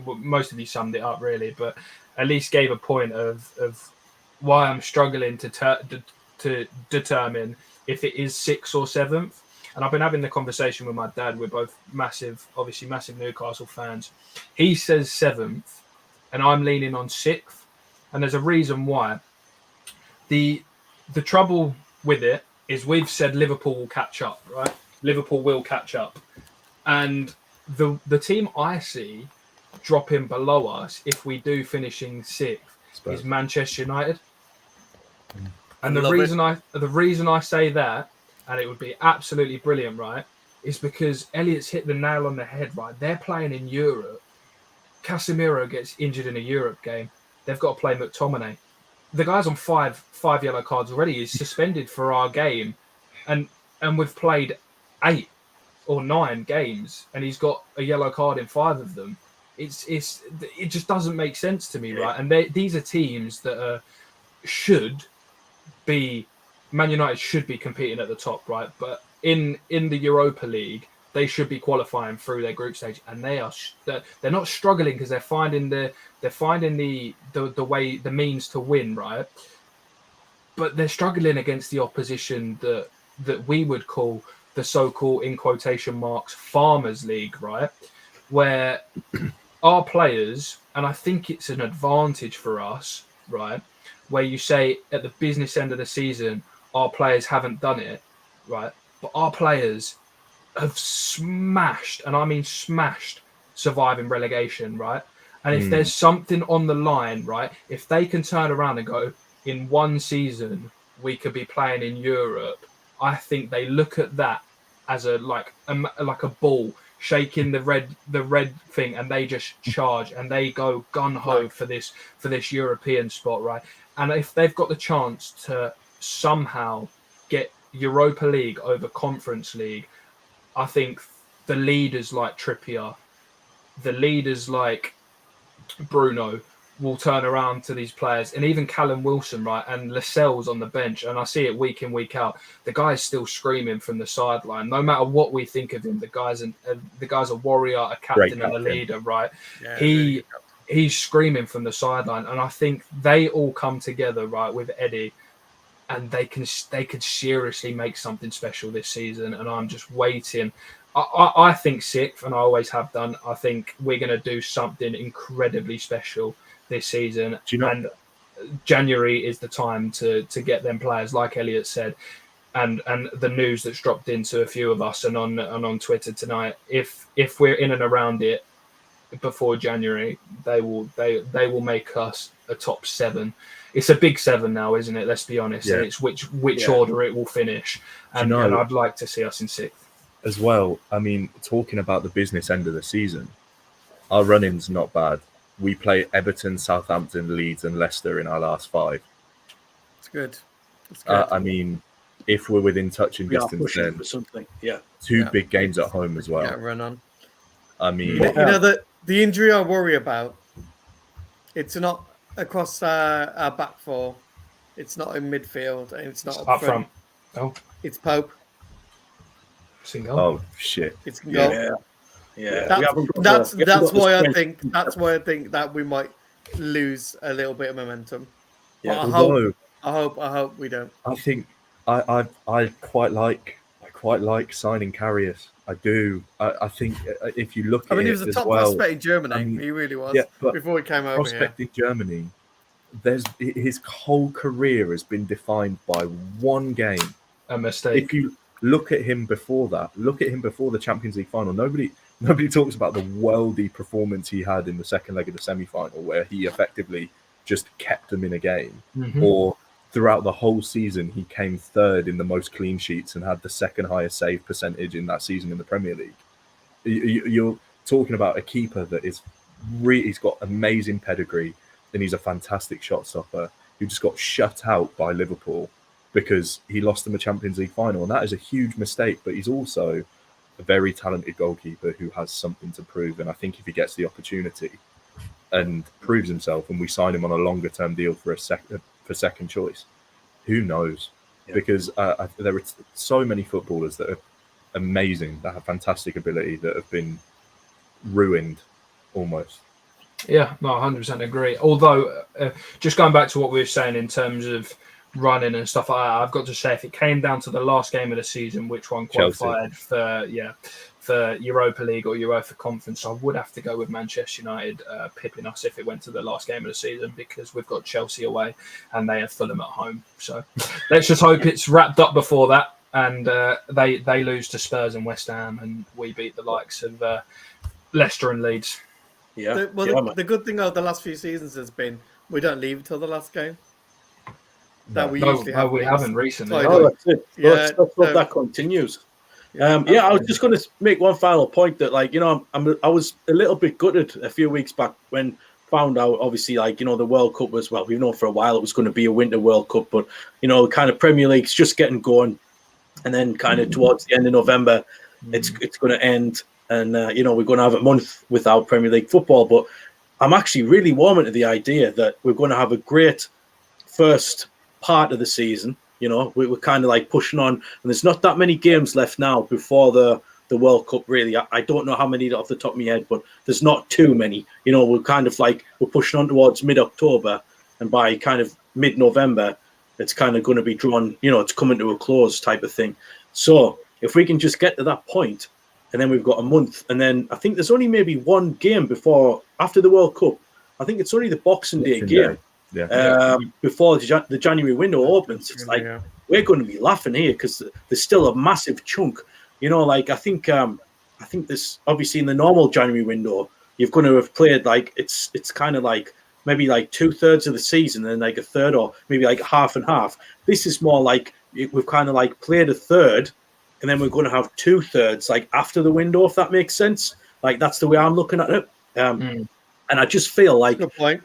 most of you summed it up really, but at least gave a point of why I'm struggling to determine if it is 6th or 7th. And I've been having the conversation with my dad. We're both massive Newcastle fans. He says 7th, and I'm leaning on 6th. And there's a reason why. The trouble with it is we've said Liverpool will catch up, right? Liverpool will catch up. And the team I see dropping below us, if we do finishing 6th, is Manchester United. And the reason I say that, and it would be absolutely brilliant, right, is because Elliott's hit the nail on the head, right? They're playing in Europe. Casemiro gets injured in a Europe game. They've got to play McTominay. The guy's on five yellow cards already. He's suspended for our game, and we've played 8 or 9 games, and he's got a yellow card in 5 of them. It just doesn't make sense to me, right? And these are teams that should be. Man United should be competing at the top, right? But in the Europa League, they should be qualifying through their group stage, and they're not struggling because they're finding the way, the means to win, right? But they're struggling against the opposition that we would call the so-called, in quotation marks, Farmers League, right? Where our players, and I think it's an advantage for us, right? Where you say at the business end of the season, our players haven't done it, right? But our players have smashed, and I mean smashed, surviving relegation, right? And if there's something on the line, right, if they can turn around and go, in one season, we could be playing in Europe, I think they look at that as like a ball shaking the red thing, and they just charge and they go gun-ho for this European spot, right? And if they've got the chance to somehow get Europa League over Conference League, I think the leaders like Trippier, the leaders like Bruno will turn around to these players, and even Callum Wilson, right, and Lascelles on the bench, and I see it week in, week out. The guy's still screaming from the sideline. No matter what we think of him, the guy's a warrior, a captain, and a leader, right? Yeah, he's screaming from the sideline, and I think they all come together, right, with Eddie, and they could seriously make something special this season. And I'm just waiting. I think sixth, and I always have done. I think we're going to do something incredibly special this season. And January is the time to get them players, like Elliott said, and the news that's dropped into a few of us and on Twitter tonight. If we're in and around it before January, they will make us a top 7. It's a big 7 now, isn't it? Let's be honest. Yeah. And it's which order it will finish, and I'd like to see us in 6th. As well, I mean, talking about the business end of the season, our run-in's not bad. We play Everton, Southampton, Leeds and Leicester in our last 5. It's good. It's good. I mean, if we're within touching distance, then for something. 2 big games at home as well. Yeah, run on. I mean... You know, the injury I worry about, it's not across our back 4. It's not in midfield. And it's not up front. Oh. It's Pope. Single. Oh shit! It's goal. Yeah. That's why I think that we might lose a little bit of momentum. Yeah. I hope we don't. I think I quite like signing Karius. I do. I think if you look at it, he was a top prospect in Germany. He really was. Yeah, before he came over here. Prospect in Germany. His whole career has been defined by one game. A mistake. If you look at him before that. Look at him before the Champions League final. Nobody talks about the worldy performance he had in the second leg of the semi-final, where he effectively just kept them in a game. Mm-hmm. Or throughout the whole season, he came 3rd in the most clean sheets and had the 2nd highest save percentage in that season in the Premier League. You're talking about a keeper that is he's got amazing pedigree, and he's a fantastic shot stopper who just got shut out by Liverpool because he lost them a Champions League final. And that is a huge mistake, but he's also a very talented goalkeeper who has something to prove. And I think if he gets the opportunity and proves himself, and we sign him on a longer term deal for second choice, who knows? Yeah. Because there are so many footballers that are amazing, that have fantastic ability, that have been ruined almost. Yeah, no, 100% agree. Although, just going back to what we were saying in terms of running and stuff like that, I've got to say, if it came down to the last game of the season, which one qualified for Europa League or Europa Conference, I would have to go with Manchester United pipping us if it went to the last game of the season, because we've got Chelsea away and they have Fulham at home. So let's just hope it's wrapped up before that, and they lose to Spurs and West Ham, and we beat the likes of Leicester and Leeds. Yeah. The good thing of the last few seasons has been we don't leave until the last game. We haven't recently. That's it. Yeah, let's hope that continues. I was just going to make one final point that, I was a little bit gutted a few weeks back when found out, obviously, the World Cup was, we've known for a while it was going to be a Winter World Cup, but, kind of Premier League's just getting going. And then kind of towards the end of November, it's going to end. And, we're going to have a month without Premier League football. But I'm actually really warming to the idea that we're going to have a great first part of the season. We're kind of pushing on, and there's not that many games left now before the World Cup, really. I don't know how many off the top of my head, but there's not too many. We're kind of we're pushing on towards mid-October, and by kind of mid-November, it's kind of going to be drawn, it's coming to a close type of thing. So if we can just get to that point, and then we've got a month, and then I think there's only maybe one game after the World Cup. I think it's only the Boxing Day game. Before the January window opens. It's we're going to be laughing here because there's still a massive chunk. I think this, obviously in the normal January window, you're going to have played it's kind of maybe 2/3 of the season and a third, or maybe half and half. This is more we've kind of played a third, and then we're going to have 2/3 after the window, if that makes sense. That's the way I'm looking at it. And I just feel good point.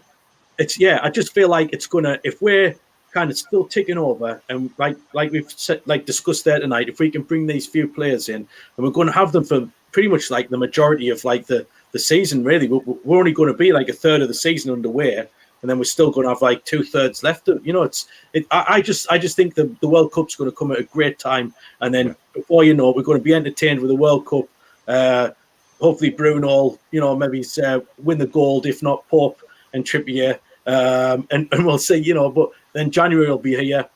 I just feel it's gonna, if we're kind of still ticking over, and like we've said, like discussed there tonight, if we can bring these few players in, and we're going to have them for pretty much like the majority of like the season, really. We're only going to be like a third of the season underway, and then we're still going to have like 2/3 left. You know, I just think the World Cup's going to come at a great time, and then before you know it, we're going to be entertained with the World Cup. Hopefully Bruno, you know, maybe win the gold, if not Pope and Trippier, and we'll see, you know. But then January will be here,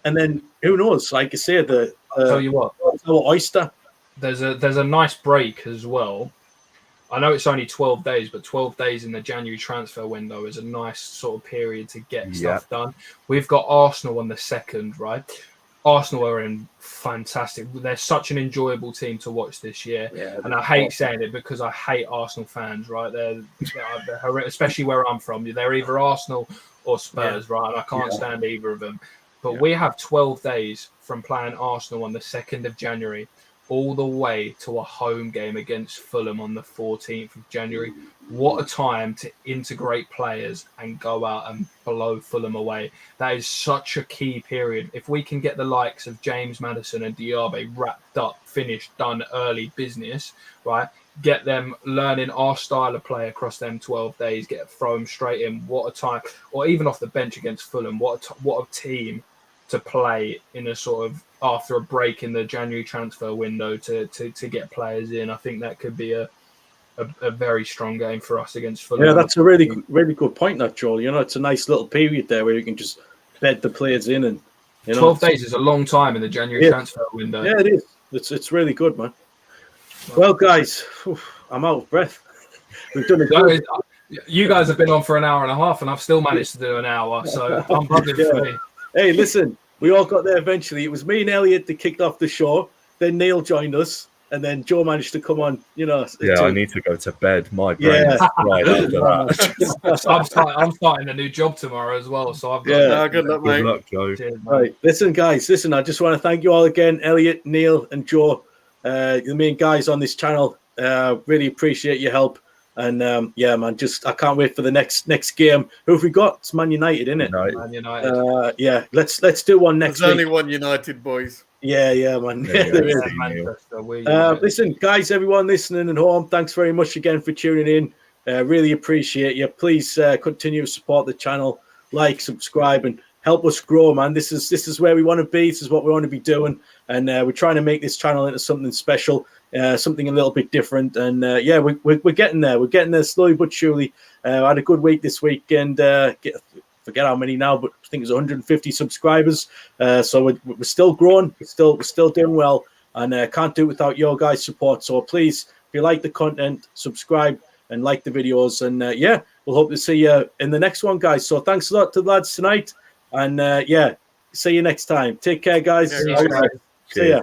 and then who knows? Like I say, I'll tell you what, our oyster. There's a nice break as well. I know it's only 12 days, but 12 days in the January transfer window is a nice sort of period to get stuff done. We've got Arsenal on the 2nd, right? Arsenal are in fantastic. They're such an enjoyable team to watch this year. Yeah, and I hate saying it because I hate Arsenal fans, right? They're especially where I'm from. They're either Arsenal or Spurs, right? And I can't stand either of them. But we have 12 days from playing Arsenal on the 2nd of January all the way to a home game against Fulham on the 14th of January. What a time to integrate players and go out and blow Fulham away. That is such a key period. If we can get the likes of James Maddison and Diaby wrapped up, finished, done early business, right? Get them learning our style of play across them 12 days, throw them straight in. What a time. Or even off the bench against Fulham. What a team to play in a sort of after a break in the January transfer window to get players in. I think that could be a very strong game for us against Fulham. Yeah, that's a really good point, that, Joel. You know, it's a nice little period there where you can just bed the players in, and 12 days is a long time in the January transfer window. Yeah, it is. It's really good, man. Well, guys, I'm out of breath. We've done it. You guys have been on for an hour and a half, and I've still managed to do an hour, so I'm buzzing for me. Hey, listen, we all got there eventually. It was me and Elliott that kicked off the show. Then Neil joined us, and then Joe managed to come on. You know, I need to go to bed. My brain is right after that. I'm starting a new job tomorrow as well, so I've got good luck, mate. Good luck, Joe. Cheers, right, listen, guys. I just want to thank you all again, Elliott, Neil, and Joe, the main guys on this channel. Really appreciate your help. And man, I can't wait for the next game. Who have we got? It's Man United, isn't it? Man United. Let's do one next week. There's only one United, boys. Yeah, man. There is. Listen, guys, everyone listening at home, thanks very much again for tuning in. Really appreciate you. Please continue to support the channel, like, subscribe, and help us grow, man. This is where we want to be. This is what we want to be doing, and we're trying to make this channel into something special. Something a little bit different, and we're getting there. We're getting there slowly but surely. I had a good week this week, and forget how many now, but I think it's 150 subscribers. So we're still growing. We're still doing well, and can't do it without your guys' support. So please, if you like the content, subscribe and like the videos, and we'll hope to see you in the next one, guys. So thanks a lot to the lads tonight, and see you next time. Take care, guys. Yeah, See ya.